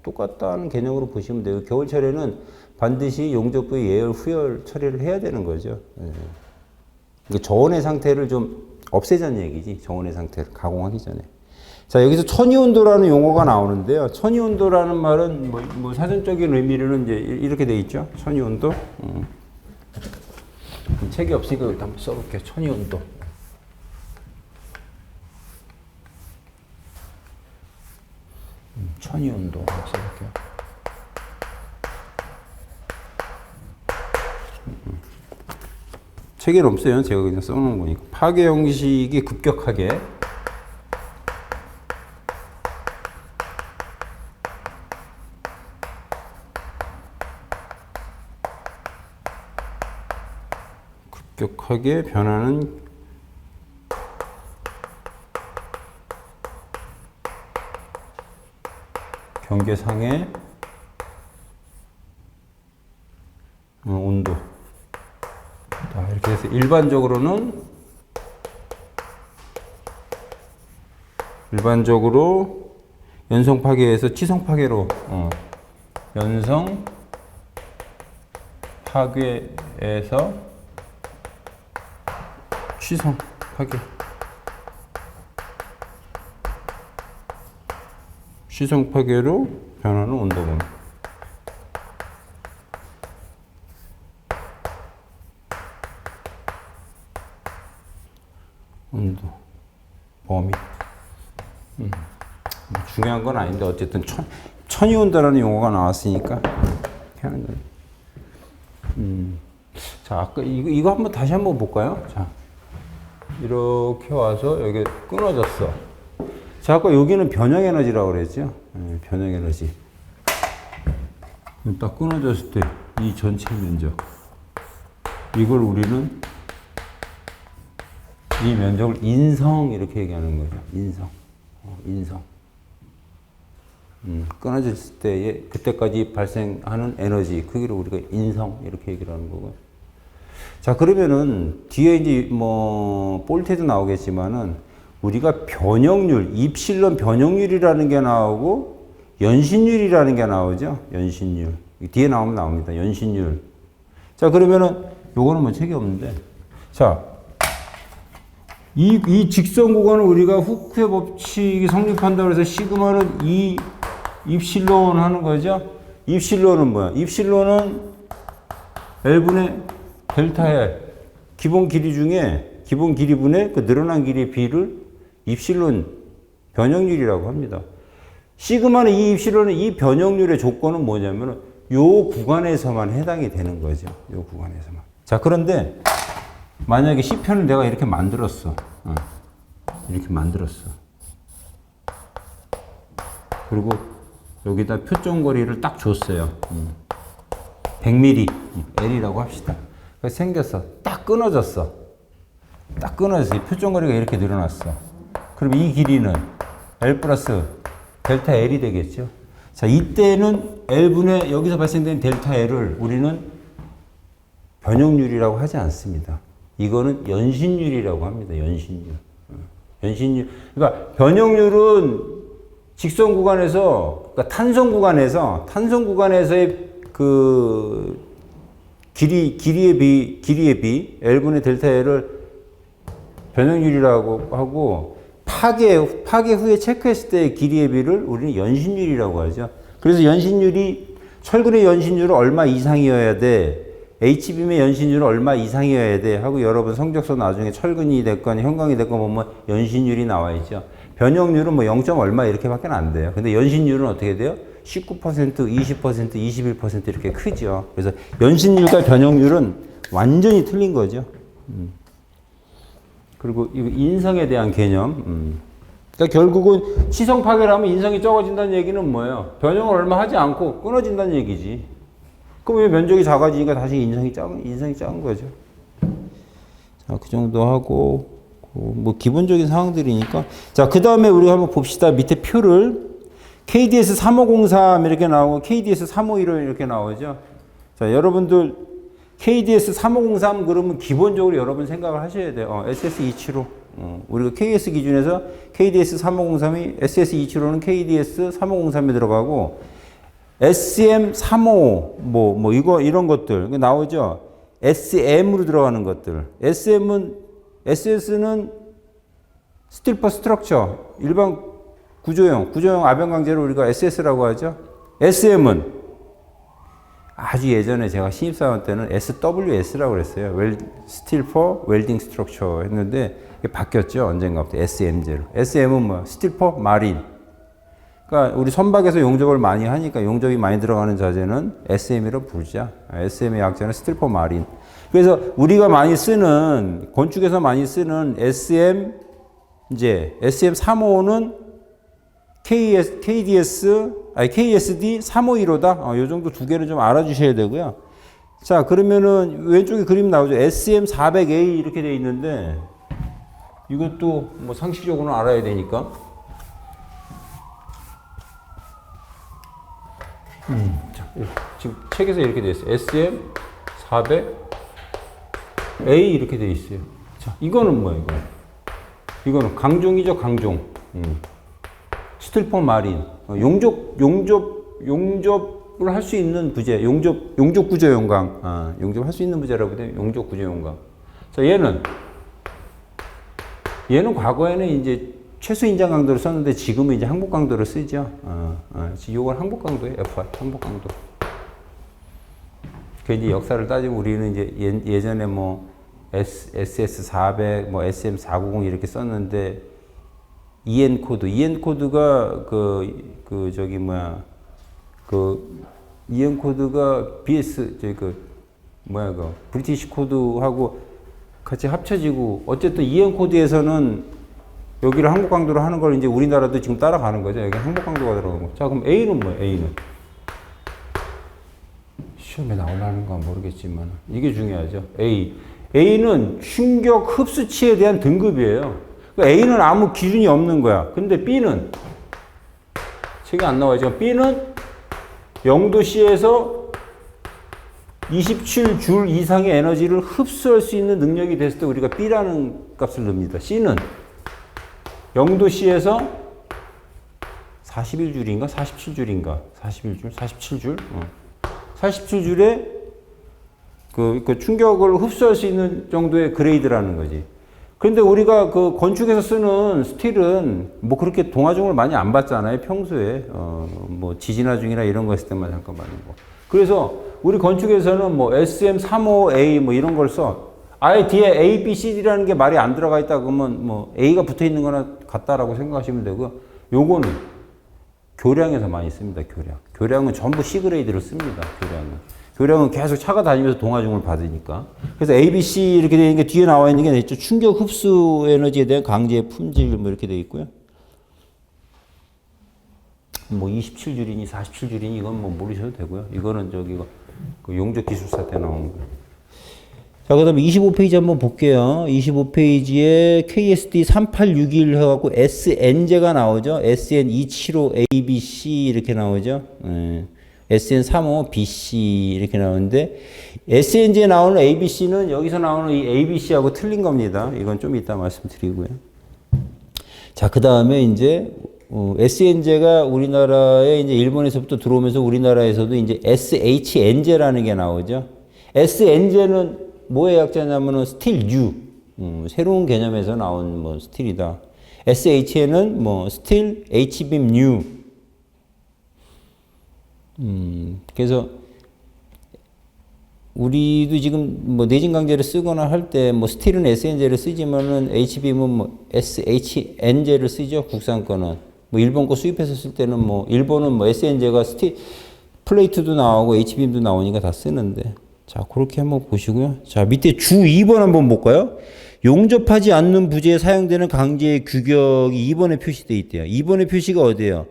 똑같다는 개념으로 보시면 돼요. 겨울철에는 반드시 용접 부위 예열 후열 처리를 해야 되는 거죠. 그러니까 저온의 상태를 좀 없애자는 얘기지. 저온의 상태를 가공하기 전에. 자, 여기서 천이온도라는 용어가 나오는데요. 천이온도라는 말은 뭐 사전적인 의미로는 이제 이렇게 돼 있죠. 천이온도. 책이 없으니까 일단 한번 써볼게요. 천이온도. 천이온도 써볼게요. 책에는 없어요. 제가 그냥 써놓은 거니까. 파괴 형식이 급격하게 변하는 경계상의 온도. 자, 이렇게 해서 일반적으로 연성 파괴에서 치성 파괴로 연성 파괴에서 취성 파괴. 취성 파괴로 변하는 온도범위. 온도 범위. 중요한 건 아닌데 어쨌든 천이온도라는 용어가 나왔으니까 이렇게 하는 거예요. 자, 아까 이거 한번 다시 한번 볼까요? 자. 이렇게 와서 여기 끊어졌어. 자, 아까 여기는 변형 에너지라고 그랬죠? 변형 에너지. 딱 끊어졌을 때 이 전체 면적. 이걸 우리는 이 면적을 인성 이렇게 얘기하는 거죠. 인성. 끊어졌을 때에 그때까지 발생하는 에너지 크기를 우리가 인성 이렇게 얘기를 하는 거고요. 자, 그러면은 뒤에 이제 뭐 볼트도 나오겠지만은 우리가 변형률, 입실론 변형률이라는 게 나오고 연신율이라는 게 나오죠. 연신율. 뒤에 나오면 나옵니다. 연신율. 자, 그러면은 요거는 뭐 책이 없는데. 자, 이 직선 구간을 우리가 후크의 법칙이 성립한다고 해서 시그마는 이 입실론 하는 거죠. 입실론은 뭐야? 입실론은 L분의 델타 L. 기본 길이 중에 기본 길이분의 그 늘어난 길이의 비를 입실론 변형률이라고 합니다. 시그마는 이 입실론은 이 변형률의 조건은 뭐냐면은 요 구간에서만 해당이 되는 거죠. 요 구간에서만. 자, 그런데 만약에 C편을 내가 이렇게 만들었어. 이렇게 만들었어. 그리고 여기다 표점거리를 딱 줬어요. 100mm L이라고 합시다. 그래서 생겼어. 딱 끊어졌어. 딱 끊어졌어요. 표정거리가 이렇게 늘어났어. 그럼 이 길이는 L 플러스 델타 L이 되겠죠. 자, 이때는 L분의 여기서 발생된 델타 L을 우리는 변형률이라고 하지 않습니다. 이거는 연신율이라고 합니다. 연신율. 연신율. 그러니까 변형률은 직선 구간에서, 그러니까 탄성 구간에서의 그 길이에 비 L분의 델타 L을 변형률이라고 하고 파괴 후에 체크했을 때의 길이의 비를 우리는 연신율이라고 하죠. 그래서 연신율이 철근의 연신율은 얼마 이상이어야 돼. H빔의 연신율은 얼마 이상이어야 돼 하고 여러분 성적서 나중에 철근이 됐건 형광이 됐건 보면 연신율이 나와 있죠. 변형률은 뭐 0. 얼마 이렇게밖에 안 돼요. 근데 연신율은 어떻게 돼요? 19%, 20%, 21% 이렇게 크죠. 그래서 연신율과 변형률은 완전히 틀린 거죠. 그리고 인성에 대한 개념. 그러니까 결국은 시성 파괴라면 인성이 적어진다는 얘기는 뭐예요? 변형을 얼마 하지 않고 끊어진다는 얘기지. 그럼 왜 면적이 작아지니까 다시 인성이 작은 거죠. 자, 그 정도 하고, 뭐 기본적인 사항들이니까. 자, 그 다음에 우리가 한번 봅시다. 밑에 표를. KDS 3503 이렇게 나오고, KDS 3515 이렇게 나오죠. 자, 여러분들, KDS 3503 그러면 기본적으로 여러분 생각을 하셔야 돼요. SS275. 우리가 KS 기준에서 KDS 3503이, SS275는 KDS 3503에 들어가고, SM35, 이런 것들, 나오죠? SM으로 들어가는 것들. SS는 스틸퍼 스트럭처, 일반 구조형 아변강제로 우리가 SS라고 하죠? SM은 아주 예전에 제가 신입사원 때는 SWS라고 그랬어요. 스틸퍼 웰딩 스트럭처 했는데, 이게 바뀌었죠? 언젠가부터 SM제로. SM은 뭐, 스틸퍼 마린. 그러니까 우리 선박에서 용접을 많이 하니까 용접이 많이 들어가는 자재는 SM이라고 부르자. SM의 약자는 스틸퍼 마린. 그래서 우리가 많이 쓰는, 건축에서 많이 쓰는 SM35는 KSD 3515다. 요 정도 두 개는 좀 알아주셔야 되고요. 자, 그러면은 왼쪽에 그림 나오죠. SM400A 이렇게 돼 있는데, 이것도 뭐 상식적으로는 알아야 되니까. 자, 지금 책에서 이렇게 돼 있어요. SM400A 이렇게 돼 있어요. 자, 이거는 뭐예요, 이거는 강종이죠, 강종. 스틸퍼 마린. 용접을 할 수 있는 부재. 용접 구조 용광. 용접할 수 있는 부재라고 해요. 용접 구조 용광. 자, 얘는 과거에는 이제 최소 인장 강도를 썼는데 지금은 이제 항복 강도를 쓰죠. 이건 항복 강도예요. FR 항복 강도. 그 이제 역사를 따지면 우리는 이제 예전에 뭐 SS400, 뭐 SM490 이렇게 썼는데 EN 코드가 EN 코드가 BS 브리티시 코드하고 같이 합쳐지고 어쨌든 EN 코드에서는 여기를 항복 강도로 하는 걸 이제 우리나라도 지금 따라가는 거죠. 여기 항복 강도가 들어가는 거. 자, 그럼 A는 뭐예요? A는 시험에 나오려는 건 모르겠지만 이게 중요하죠. A는 충격 흡수치에 대한 등급이에요. 그러니까 A는 아무 기준이 없는 거야. 근데 B는 책이 안 나와요. 지금 B는 0도씨에서 27줄 이상의 에너지를 흡수할 수 있는 능력이 됐을 때 우리가 B라는 값을 넣습니다. C는 0도씨에서 41줄인가? 47줄인가? 47줄? 47줄에 그 충격을 흡수할 수 있는 정도의 그레이드라는 거지. 그런데 우리가 그 건축에서 쓰는 스틸은 뭐 그렇게 동화중을 많이 안 받잖아요. 평소에. 뭐 지진화중이나 이런 거 했을 때만 잠깐 받는 거. 그래서 우리 건축에서는 뭐 SM35A 뭐 이런 걸 써. 아예 뒤에 A, B, C, D라는 게 말이 안 들어가 있다 그러면 뭐 A가 붙어 있는 거나 같다라고 생각하시면 되고요. 요거는 교량에서 많이 씁니다. 교량은 전부 C 그레이드를 씁니다. 교량은 계속 차가 다니면서 동화중을 받으니까. 그래서 A, B, C 이렇게 되어 있는 게 뒤에 나와 있는 게 있죠. 충격 흡수 에너지에 대한 강제 품질 뭐 이렇게 되어 있고요. 뭐 27줄이니 47줄이니 이건 뭐 모르셔도 되고요. 이거는 그 용접 기술사 때 나온 거예요. 자, 그 다음에 25페이지 한번 볼게요. 25페이지에 KSD 3861 해갖고 SN제가 나오죠. SN275ABC 이렇게 나오죠. SN35BC 이렇게 나오는데, SN제에 나오는 ABC는 여기서 나오는 이 ABC하고 틀린 겁니다. 이건 좀 이따 말씀드리고요. 자, 그 다음에 이제, SN제가 우리나라에 이제 일본에서부터 들어오면서 우리나라에서도 이제 SHN제라는 게 나오죠. SN제는 뭐의 약자냐면은 스틸 뉴, 새로운 개념에서 나온 뭐 스틸이다. SHN은 뭐 스틸 H빔 뉴. 그래서 우리도 지금 뭐 내진 강제를 쓰거나 할 때 뭐 스틸은 SN제를 쓰지만은 H빔은 뭐 SHN제를 쓰죠. 국산 거는. 뭐 일본 거 수입해서 쓸 때는 뭐 일본은 뭐 SN제가 스틸 플레이트도 나오고 H빔도 나오니까 다 쓰는데. 자, 그렇게 한번 보시고요. 자, 밑에 주 2번 한번 볼까요? 용접하지 않는 부재에 사용되는 강제의 규격이 2번에 표시되어 있대요. 2번의 표시가 어디예요?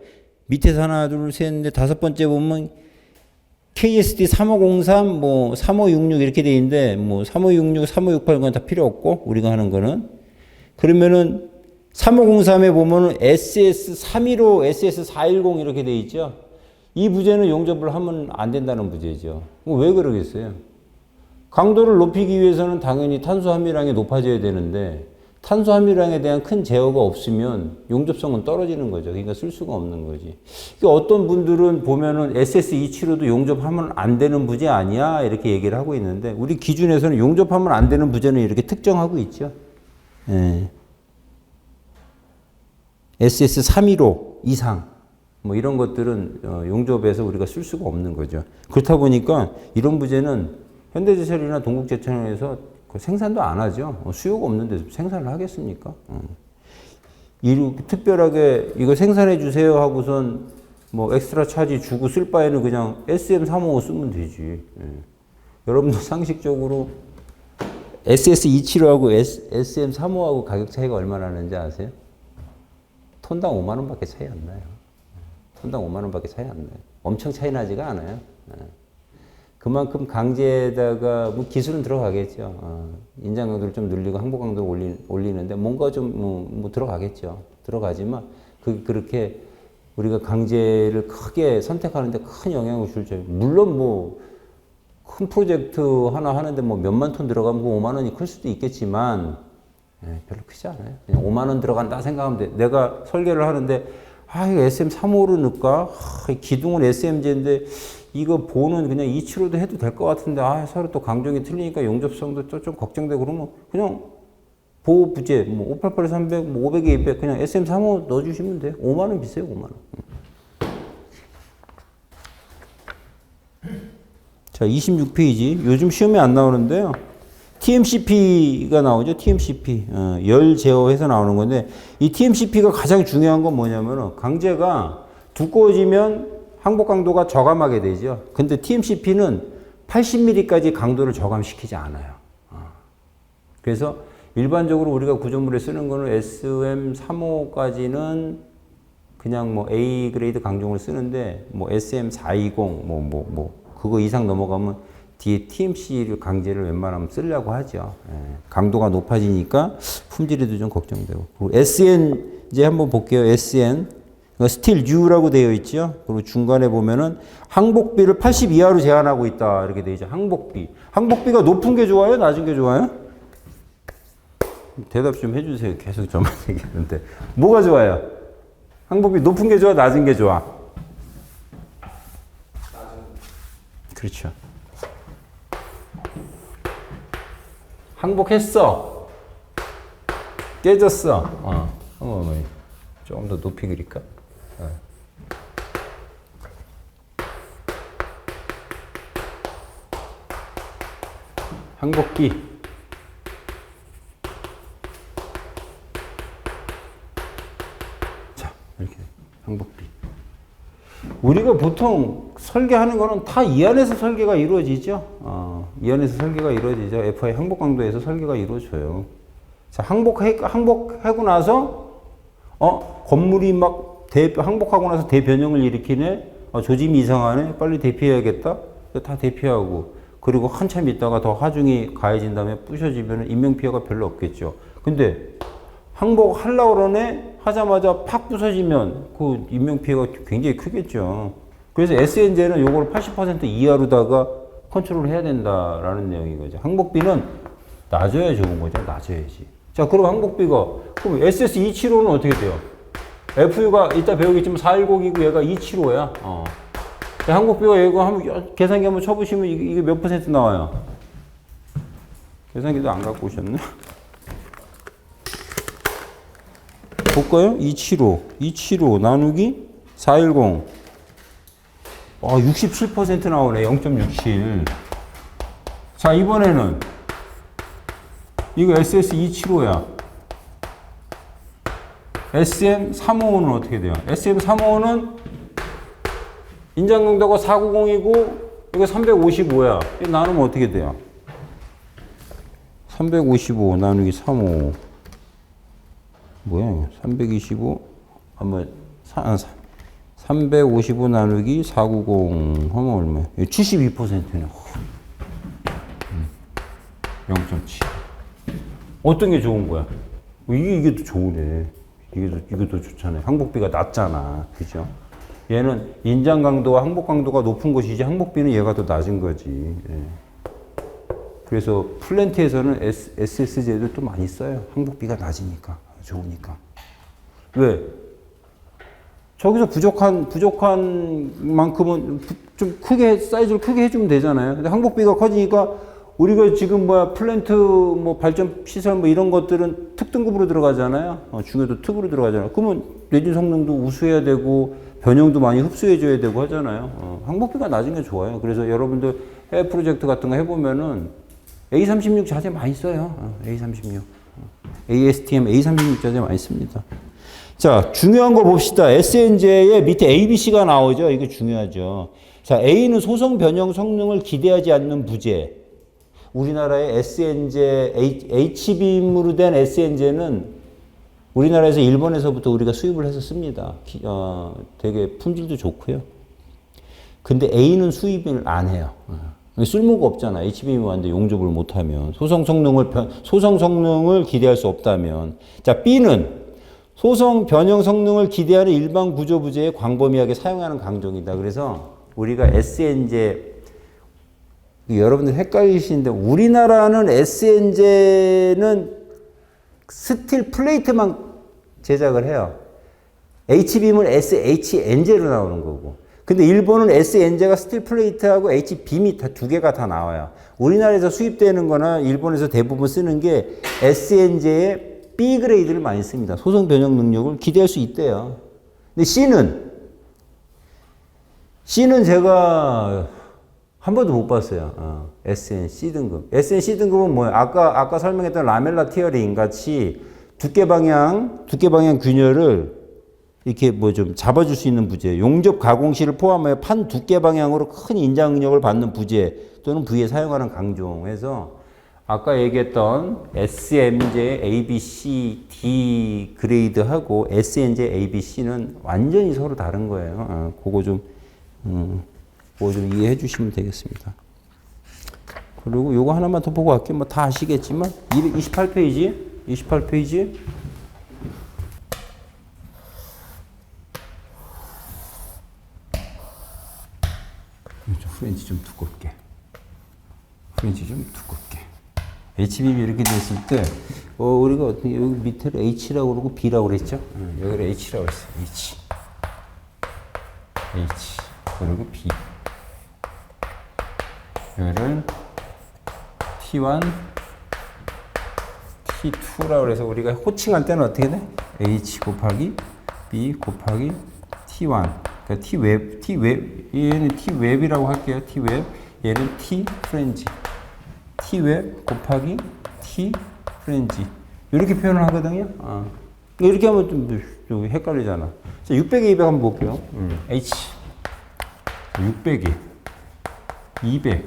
밑에서 하나, 둘, 셋, 넷, 다섯 번째 보면 KSD 3503, 뭐 3566 이렇게 돼 있는데 뭐 3566, 3568 그건 다 필요 없고 우리가 하는 거는 그러면은 3503에 보면은 SS315, SS410 이렇게 돼 있죠. 이 부재는 용접을 하면 안 된다는 부재죠. 왜 그러겠어요? 강도를 높이기 위해서는 당연히 탄소 함유량이 높아져야 되는데 탄소 함유량에 대한 큰 제어가 없으면 용접성은 떨어지는 거죠. 그러니까 쓸 수가 없는 거지. 그러니까 어떤 분들은 보면은 SS275도 용접하면 안 되는 부재 아니야? 이렇게 얘기를 하고 있는데 우리 기준에서는 용접하면 안 되는 부재는 이렇게 특정하고 있죠. 예. SS315 이상 뭐 이런 것들은 용접에서 우리가 쓸 수가 없는 거죠. 그렇다 보니까 이런 부재는 현대제철이나 동국제철에서 생산도 안 하죠. 수요가 없는데 생산을 하겠습니까? 특별하게 이거 생산해 주세요 하고선 뭐 엑스트라 차지 주고 쓸 바에는 그냥 SM355 쓰면 되지. 예. 여러분도 상식적으로 SS275하고 SM355하고 가격 차이가 얼마나 나는지 아세요? 톤당 5만 원밖에 차이 안 나요. 톤당 5만 원밖에 차이 안 나요. 엄청 차이 나지가 않아요. 그만큼 강제에다가 뭐 기술은 들어가겠죠. 인장 강도를 좀 늘리고 항복 강도를 올리는데 뭔가 좀 뭐 들어가겠죠. 들어가지만 그렇게 우리가 강제를 크게 선택하는데 큰 영향을 줄죠. 물론 뭐 큰 프로젝트 하나 하는데 뭐 몇만 톤 들어가면 5만 원이 클 수도 있겠지만 별로 크지 않아요. 그냥 5만 원 들어간다 생각하면 돼. 내가 설계를 하는데 이거 SM35로 넣을까? 기둥은 SM제인데 이거 보는 그냥 275도 해도 될 것 같은데 서로 또 강정이 틀리니까 용접성도 또 좀 걱정되고 그러면 그냥 보호 부재 뭐 588, 300, 뭐 500에 200 그냥 SM35 넣어주시면 돼요. 5만 원 비싸요. 5만 원. 자, 26페이지. 요즘 시험에 안 나오는데요. TMCP가 나오죠. TMCP. 열 제어해서 나오는 건데 이 TMCP가 가장 중요한 건 뭐냐면은 강제가 두꺼워지면 항복 강도가 저감하게 되죠. 근데 TMCP는 80mm까지 강도를 저감시키지 않아요. 그래서 일반적으로 우리가 구조물에 쓰는 거는 SM35까지는 그냥 뭐 A 그레이드 강종을 쓰는데 뭐 SM420 그거 이상 넘어가면 뒤에 TMC를 강제를 웬만하면 쓰려고 하죠. 강도가 높아지니까 품질에도 좀 걱정되고. 그리고 SN 이제 한번 볼게요. SN 스틸 뉴라고 되어 있죠. 그리고 중간에 보면은 항복비를 80 이하로 제한하고 있다 이렇게 되어 있죠. 항복비. 항복비가 높은 게 좋아요? 낮은 게 좋아요? 대답 좀 해주세요. 계속 저만 얘기하는데 뭐가 좋아요? 항복비 높은 게 좋아? 낮은 게 좋아? 그렇죠. 항복했어. 깨졌어. 조금 더 높이 그릴까? 항복기. 자, 이렇게 항복비. 우리가 보통 설계하는 거는 다 이 안에서 설계가 이루어지죠. 이 안에서 설계가 이루어지죠. FI 항복 강도에서 설계가 이루어져요. 자, 항복하고 나서 건물이 막 항복하고 나서 대변형을 일으키네. 조짐이 이상하네. 빨리 대피해야겠다. 다 대피하고. 그리고 한참 있다가 더 하중이 가해진 다음에 부셔지면 인명피해가 별로 없겠죠. 근데 항복 하려고 그러네? 하자마자 팍 부서지면 그 인명피해가 굉장히 크겠죠. 그래서 SNJ는 요걸 80% 이하로다가 컨트롤 해야 된다라는 내용인 거죠. 항복비는 낮아야 좋은 거죠. 낮아야지. 자, 그럼 항복비가, 그럼 SS275는 어떻게 돼요? FU가 이따 배우겠지만 410이고 얘가 275야. 자, 항복비가 얘가 한번 계산기 한번 쳐보시면 이게 몇 퍼센트 나와요? 계산기도 안 갖고 오셨나? 볼까요? 275 나누기 410. 67% 나오네. 0.67. 자, 이번에는 이거 SS275야. SM355는 어떻게 돼요? SM355는 인장강도가 490이고 이거 355야. 이거 나누면 어떻게 돼요? 355 나누기 355 뭐야? 325 한번 355 나누기 490 하면 얼마야? 72%네. 0.7. 어떤 게 좋은 거야? 이게 더 좋으네. 이게 더 좋잖아요. 항복비가 낮잖아. 그죠? 얘는 인장 강도와 항복 강도가 높은 것이지 항복비는 얘가 더 낮은 거지. 예. 그래서 플랜트에서는 SSJ도 또 많이 써요. 항복비가 낮으니까. 좋으니까. 왜? 저기서 부족한 만큼은 좀 크게, 사이즈를 크게 해주면 되잖아요. 근데 항복비가 커지니까 우리가 지금 플랜트 발전 시설 이런 것들은 특등급으로 들어가잖아요. 중요도 특으로 들어가잖아요. 그러면 내진 성능도 우수해야 되고 변형도 많이 흡수해줘야 되고 하잖아요. 항복비가 낮은 게 좋아요. 그래서 여러분들 해외 프로젝트 같은 거 해보면은 A36 자재 많이 써요. A36. ASTM A36 자재 많이 씁니다. 자, 중요한 거 봅시다. SNJ의 밑에 ABC가 나오죠. 이거 중요하죠. 자, A는 소성 변형 성능을 기대하지 않는 부재. 우리나라의 SNJ, H빔으로 된 SNJ는 우리나라에서 일본에서부터 우리가 수입을 해서 씁니다. 되게 품질도 좋고요. 근데 A는 수입을 안 해요. 쓸모가 없잖아. H빔이 왔는데 용접을 못하면. 소성 성능을 기대할 수 없다면. 자, B는 소성 변형 성능을 기대하는 일반 구조 부재에 광범위하게 사용하는 강종이다. 그래서 우리가 SNJ 여러분들 헷갈리시는데 우리나라는 SNJ는 스틸 플레이트만 제작을 해요. H빔은 SHNJ로 나오는 거고. 근데 일본은 SNJ가 스틸 플레이트하고 H빔이 두 개가 다 나와요. 우리나라에서 수입되는 거나 일본에서 대부분 쓰는 게 SNJ의 B 그레이드를 많이 씁니다. 소성 변형 능력을 기대할 수 있대요. 근데 C는 제가 한 번도 못 봤어요. SNC 등급. SNC 등급은 뭐예요? 아까 설명했던 라멜라 티어링 같이 두께 방향 균열을 이렇게 좀 잡아줄 수 있는 부재, 용접 가공실을 포함하여 판 두께 방향으로 큰 인장 응력을 받는 부재 또는 부위에 사용하는 강종에서 아까 얘기했던 SMJ ABC D 그레이드하고 SNJ ABC는 완전히 서로 다른 거예요. 그거 좀 이해해 주시면 되겠습니다. 그리고 요거 하나만 더 보고 갈게요. 다 아시겠지만 28페이지 프렌치 좀 두껍게 HBB 이렇게 됐을 때 우리가 어떻게 여기 밑에를 H라고 그러고 B라고 그랬죠? 여기를 H라고 했어요. H 그리고 B 여기를 T1 T2라고 그래서 우리가 호칭할 때는 어떻게 돼? H 곱하기 B 곱하기 T1 그러니까 얘는 T웹이라고 할게요. T웹 얘는 T프렌지 T웹 곱하기 T프렌지 이렇게 표현을 하거든요. 이렇게 하면 좀 헷갈리잖아. 자, 600에 200 한번 볼게요. H 600에 200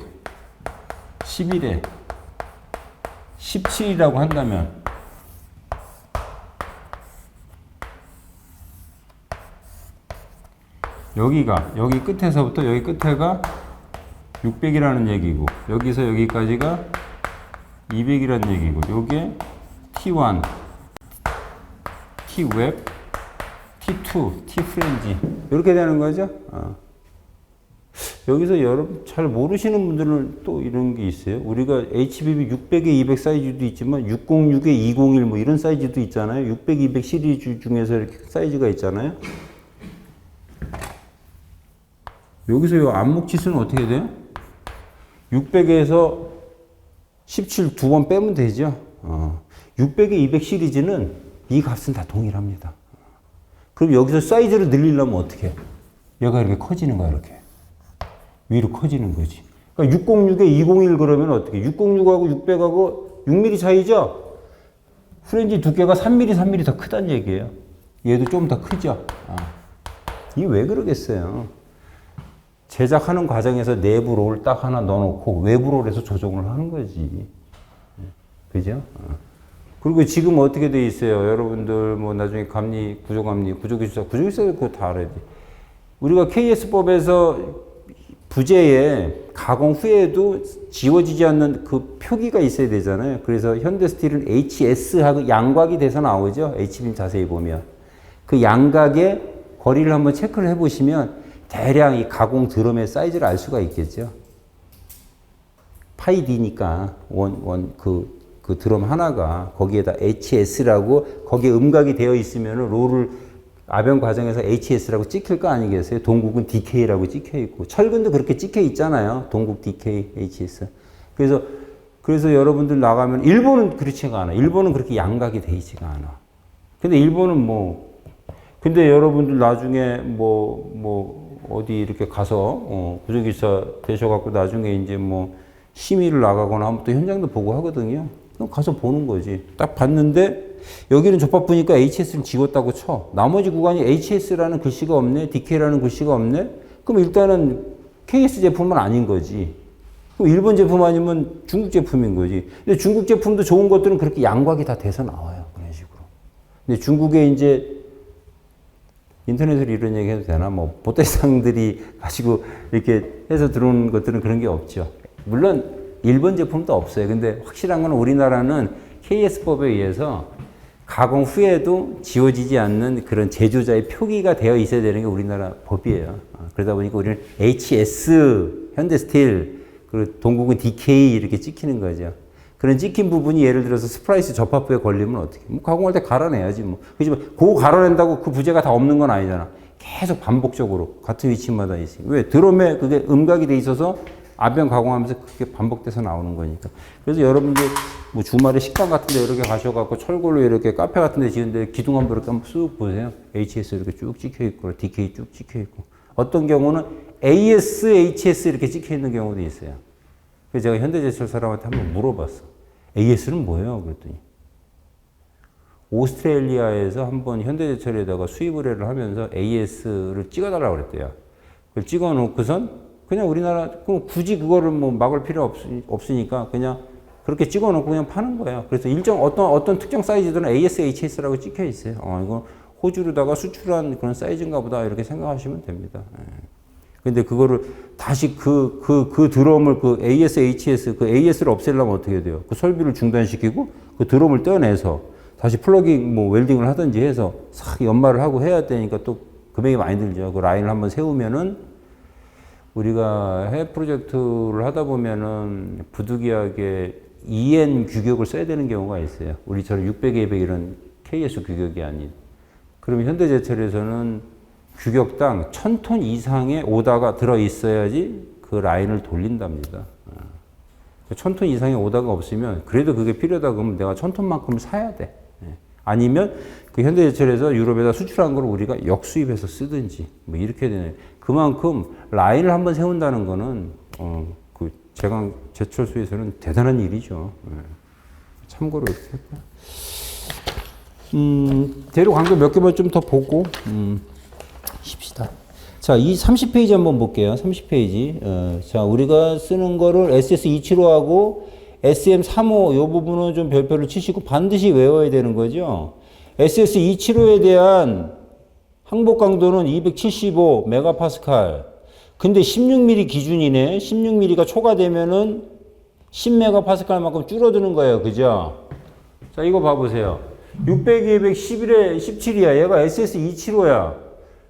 11에 17이라고 한다면 여기 끝에서부터 여기 끝에가 600이라는 얘기고, 여기서 여기까지가 200이라는 얘기고, 요게 T1, T웹, T2, T프렌지. 이렇게 되는 거죠. 여기서 여러분 잘 모르시는 분들은 또 이런 게 있어요. 우리가 HBB 600에 200 사이즈도 있지만 606에 201 뭐 이런 사이즈도 있잖아요. 600, 200 시리즈 중에서 이렇게 사이즈가 있잖아요. 여기서 이 안목 치수는 어떻게 돼요? 600에서 17 두 번 빼면 되죠. 600에 200 시리즈는 이 값은 다 동일합니다. 그럼 여기서 사이즈를 늘리려면 어떻게 해요? 얘가 이렇게 커지는 거야, 이렇게. 위로 커지는 거지. 그러니까 606에 201 그러면 어떻게? 606하고 600하고 6mm 차이죠? 프렌지 두께가 3mm, 3mm 더 크다는 얘기예요. 얘도 좀 더 크죠? 이게 왜 그러겠어요? 제작하는 과정에서 내부 롤 딱 하나 넣어놓고 외부 롤에서 조정을 하는 거지. 그죠? 그리고 지금 어떻게 돼 있어요? 여러분들 뭐 나중에 감리, 구조기술사 그거 다 알아야 돼. 우리가 KS법에서 부재에 가공 후에도 지워지지 않는 그 표기가 있어야 되잖아요. 그래서 현대스틸은 HS하고 양각이 돼서 나오죠. HBM 자세히 보면. 그 양각의 거리를 한번 체크를 해보시면 대략 이 가공 드럼의 사이즈를 알 수가 있겠죠. 파이 D니까 그 드럼 하나가 거기에다 HS라고 거기에 음각이 되어 있으면 롤을 아변 과정에서 HS라고 찍힐 거 아니겠어요? 동국은 DK라고 찍혀 있고 철근도 그렇게 찍혀 있잖아요. 동국 DK, HS. 그래서 여러분들 나가면 일본은 그렇지가 않아. 일본은 그렇게 양각이 돼 있지가 않아. 근데 일본은 근데 여러분들 나중에 어디 이렇게 가서 구조기사 되셔갖고 나중에 이제 심의를 나가거나 하면 또 현장도 보고 하거든요. 그럼 가서 보는 거지. 딱 봤는데 여기는 접합부니까 HS를 지웠다고 쳐. 나머지 구간이 HS라는 글씨가 없네, DK라는 글씨가 없네. 그럼 일단은 KS 제품은 아닌 거지. 그럼 일본 제품 아니면 중국 제품인 거지. 근데 중국 제품도 좋은 것들은 그렇게 양각이 다 돼서 나와요. 그런 식으로. 근데 중국에 이제 인터넷으로 이런 얘기 해도 되나? 보태상들이 가지고 이렇게 해서 들어오는 것들은 그런 게 없죠. 물론 일본 제품도 없어요. 근데 확실한 건 우리나라는 KS법에 의해서 가공 후에도 지워지지 않는 그런 제조자의 표기가 되어 있어야 되는 게 우리나라 법이에요. 그러다 보니까 우리는 HS, 현대스틸, 그리고 동국은 DK 이렇게 찍히는 거죠. 그런 찍힌 부분이 예를 들어서 스프라이스 접합부에 걸리면 어떻게? 가공할 때 갈아내야지 그렇지만 그거 갈아낸다고 그 부재가 다 없는 건 아니잖아. 계속 반복적으로 같은 위치마다 있으니까. 왜? 드럼에 그게 음각이 돼 있어서 아변 가공하면서 그게 반복돼서 나오는 거니까. 그래서 여러분들 주말에 식당 같은 데 이렇게 가셔갖고 철골로 이렇게 카페 같은 데 지은데 기둥 한번 이렇게 한번 쑥 보세요. HS 이렇게 쭉 찍혀 있고, DK 쭉 찍혀 있고. 어떤 경우는 AS, HS 이렇게 찍혀 있는 경우도 있어요. 그래서 제가 현대제철 사람한테 한번 물어봤어. AS는 뭐예요? 그랬더니. 오스트레일리아에서 한번 현대제철에다가 수입 의뢰를 하면서 AS를 찍어달라고 그랬대요. 그걸 찍어 놓고선 그냥 우리나라, 굳이 그거를 막을 필요 없으니까 그냥 그렇게 찍어 놓고 그냥 파는 거예요. 그래서 어떤 특정 사이즈들은 AS, HS라고 찍혀 있어요. 이거 호주로다가 수출한 그런 사이즈인가 보다 이렇게 생각하시면 됩니다. 근데 그거를 다시 그 드럼을 그 AS, HS, 그 AS를 없애려면 어떻게 돼요? 그 설비를 중단시키고 그 드럼을 떼어내서 다시 플러깅 웰딩을 하든지 해서 싹 연마를 하고 해야 되니까 또 금액이 많이 들죠. 그 라인을 한번 세우면은 우리가 해외 프로젝트를 하다 보면은 부득이하게 EN 규격을 써야 되는 경우가 있어요. 우리처럼 600, 200 이런 KS 규격이 아닌. 그러면 현대제철에서는 규격당 1000톤 이상의 오다가 들어있어야지 그 라인을 돌린답니다. 1000톤 이상의 오다가 없으면 그래도 그게 필요하다 그러면 내가 1000톤만큼 사야 돼. 아니면 그 현대제철에서 유럽에다 수출한 걸 우리가 역수입해서 쓰든지 이렇게 되네. 그만큼 라인을 한번 세운다는 거는 그 제철소에서는 대단한 일이죠. 참고로 이렇게 할까요? 재료 강도 몇 개만 좀 더 보고 쉽시다. 자, 이 30페이지 한번 볼게요. 30페이지. 자, 우리가 쓰는 거를 SS275하고 SM35 요 부분은 좀 별표를 치시고 반드시 외워야 되는 거죠. SS275에 대한 항복 강도는 275 메가파스칼. 근데 16mm 기준이네. 16mm가 초과되면은 10메가파스칼만큼 줄어드는 거예요. 그죠? 자, 이거 봐보세요. 600에 111에 17이야. 얘가 SS275야.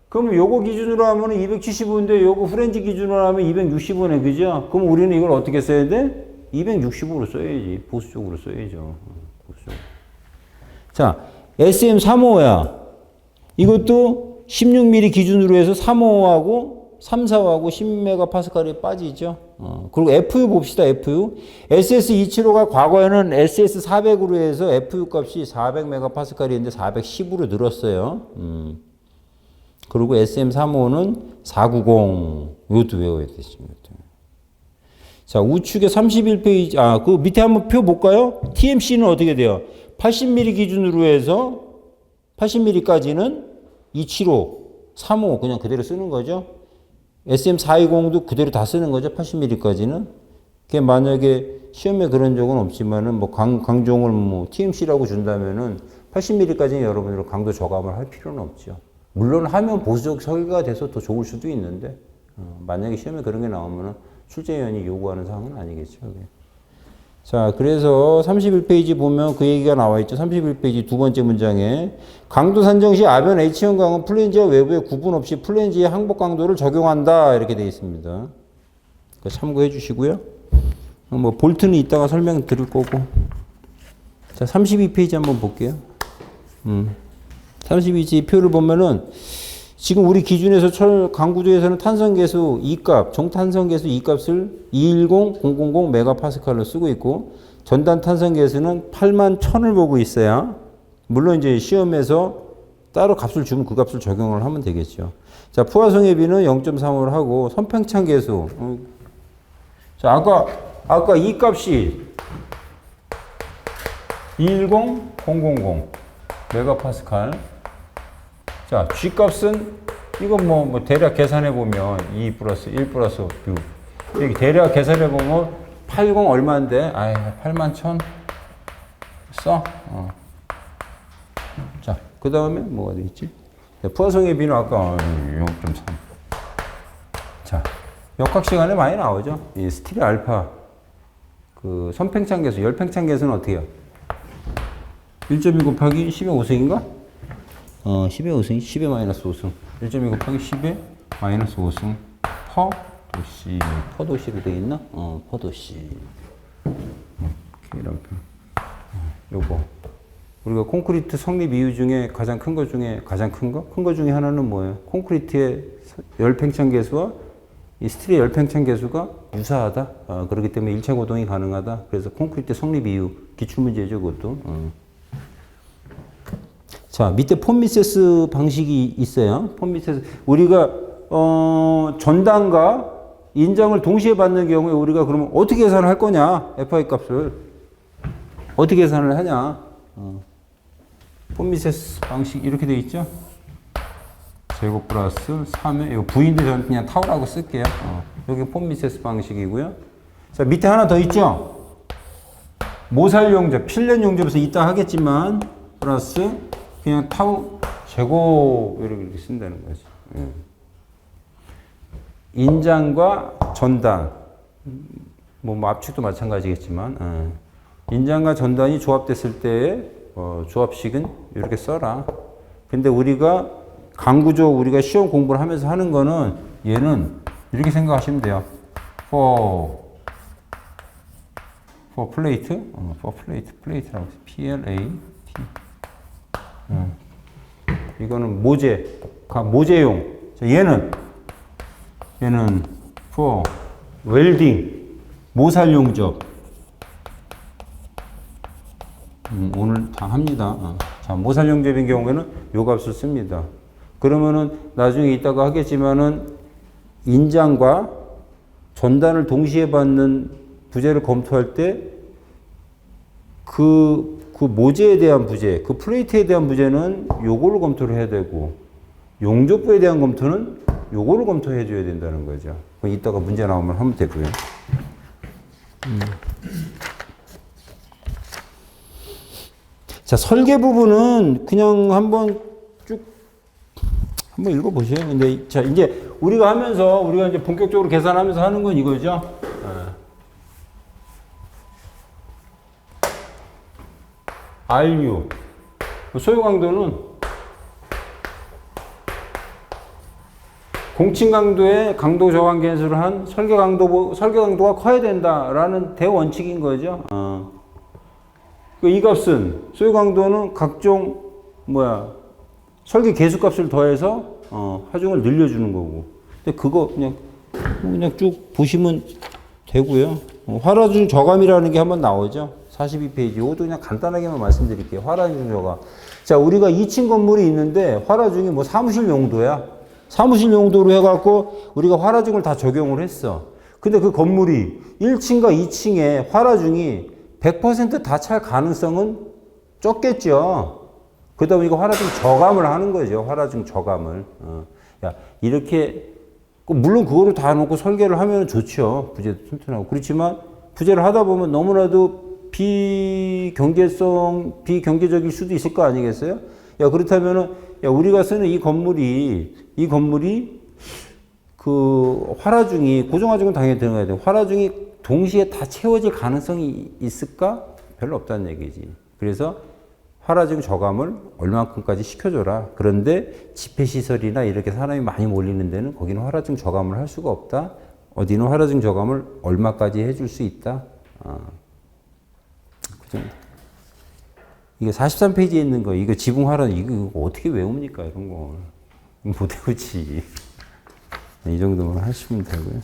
그럼 요거 기준으로 하면 275인데 요거 프렌즈 기준으로 하면 265네. 그죠? 그럼 우리는 이걸 어떻게 써야 돼? 260으로 써야지. 보수적으로 써야죠. 보수적으로. 자, SM35야. 이것도 16mm 기준으로 해서 35하고 34하고 10메가파스칼이 빠지죠. 그리고 FU 봅시다. FU. SS275가 과거에는 SS400으로 해서 FU 값이 400메가파스칼이었는데 410으로 늘었어요. 그리고 SM35는 490. 이것도 외워야 되십니다. 자, 우측에 31페이지. 그 밑에 한번 표 볼까요? TMC는 어떻게 돼요? 80mm 기준으로 해서 80mm까지는 275, 35 그냥 그대로 쓰는 거죠. SM420도 그대로 다 쓰는 거죠. 80mm까지는. 그게 만약에 시험에 그런 적은 없지만은 뭐 강종을 뭐 TMC라고 준다면은 80mm까지는 여러분들 강도 저감을 할 필요는 없죠. 물론 하면 보수적 설계가 돼서 더 좋을 수도 있는데 만약에 시험에 그런 게 나오면은 출제위원이 요구하는 사항은 아니겠죠. 그게. 자, 그래서 31페이지 보면 그 얘기가 나와 있죠. 31페이지 두 번째 문장에 강도 산정 시 아변 H형 강은 플랜지와 외부의 구분 없이 플랜지의 항복 강도를 적용한다. 이렇게 되어 있습니다. 참고해 주시고요. 뭐 볼트는 이따가 설명 드릴 거고. 자, 32페이지 한번 볼게요. 32페이지 표를 보면은 지금 우리 기준에서 강구조에서는 탄성계수 2값, 정탄성계수 2값을 210,000 메가파스칼로 쓰고 있고 전단 탄성계수는 81,000을 보고 있어요. 물론 이제 시험에서 따로 값을 주면 그 값을 적용을 하면 되겠죠. 자, 포화성해비는 0.35를 하고 선팽창 계수. 자, 아까 이 값이 210,000 메가파스칼. 자, G 값은 이건 뭐 대략 계산해 보면 2 플러스 1 플러스 6. 여기 대략 계산해 보면 80 얼마인데? 81,000 써. 자, 그 다음에 뭐가 돼 있지? 포화성의 비는 아까 0.3. 자, 역학 시간에 많이 나오죠. 이 스틸의 알파. 그 선팽창 계수, 열팽창 계수는 어떻게 해요? 1.2 곱하기 10의 5승인가? 10의 5승, 10의 마이너스 5승. 1.2 곱하기 10의 마이너스 5승. 퍼 도시. 퍼 도시로 되어 있나? 퍼 도시. 이런 표. 요거. 우리가 콘크리트 성립 이유 중에 가장 큰 거 중에 가장 큰 거? 큰 거 중에 하나는 뭐예요? 콘크리트의 열팽창 계수와 이 스틸의 열팽창 계수가 유사하다. 그렇기 때문에 1차 고동이 가능하다. 그래서 콘크리트 성립 이유 기출문제죠, 그것도. 자, 밑에 폼미세스 방식이 있어요. 폼미세스. 우리가, 전단과 인장을 동시에 받는 경우에 우리가 그러면 어떻게 계산을 할 거냐? FI 값을. 어떻게 계산을 하냐? 폼미세스 방식 이렇게 돼 있죠? 제곱 플러스 3에, 이거 V인데 저는 그냥 타우라고 쓸게요. 여기 폼미세스 방식이고요. 자, 밑에 하나 더 있죠? 모살 용접, 필렛 용접에서 이따 하겠지만, 플러스 그냥 타우 제곱 이렇게 쓴다는 거지. 인장과 전단 뭐 압축도 마찬가지겠지만 인장과 전단이 조합됐을 때의 조합식은 이렇게 써라. 근데 우리가 강구조 우리가 시험 공부를 하면서 하는 거는 얘는 이렇게 생각하시면 돼요. for 플레이트, for 플레이트라고 해서 PLAT. 이거는 모재용. 자, 얘는 for 웰딩, 모살 용접. 오늘 다 합니다. 자, 모살 용접인 경우에는 요 값을 씁니다. 그러면은 나중에 이따가 하겠지만은 인장과 전단을 동시에 받는 부재를 검토할 때 그 모재에 대한 부재, 그 플레이트에 대한 부재는 요거를 검토를 해야 되고 용접부에 대한 검토는 요거를 검토해 줘야 된다는 거죠. 이따가 문제 나오면 하면 되고요. 자, 설계 부분은 그냥 한번 쭉 한번 읽어보세요. 근데 자 이제 우리가 이제 본격적으로 계산하면서 하는 건 이거죠. RU 소요 강도는 공칭 강도의 강도 저항 계수를 한 설계 강도가 커야 된다라는 대원칙인 거죠. 이 값은 소요 강도는 각종 설계 계수값을 더해서 하중을 늘려주는 거고. 근데 그거 그냥 쭉 보시면 되고요. 활하중 저감이라는 게 한번 나오죠. 42페이지. 이것도 그냥 간단하게만 말씀드릴게요. 활하중 저감. 자, 우리가 2층 건물이 있는데 활하중이 뭐 사무실 용도야. 사무실 용도로 해갖고 우리가 활하중을 다 적용을 했어. 근데 그 건물이 1층과 2층에 활하중이 100% 다 찰 가능성은 적겠죠. 그러다 보니까 활하중 저감을 하는 거죠. 활하중 저감을. 야, 이렇게, 물론 그거를 다 놓고 설계를 하면 좋죠. 부재도 튼튼하고. 그렇지만 부재를 하다 보면 너무나도 비경제적일 수도 있을 거 아니겠어요? 야, 그렇다면은, 야, 우리가 쓰는 이 건물이 그 활하중이, 고정하중은 당연히 들어가야 돼요. 활하중이 동시에 다 채워질 가능성이 있을까? 별로 없다는 얘기지. 그래서 활하중 저감을 얼마큼까지 시켜줘라. 그런데 집회시설이나 이렇게 사람이 많이 몰리는 데는 거기는 활하중 저감을 할 수가 없다. 어디는 활하중 저감을 얼마까지 해줄 수 있다. 그죠? 이게 43페이지에 있는 거, 이거 지붕 활하중, 이거 어떻게 외웁니까? 이런 거. 못 외우지. 이 정도만 하시면 되고요.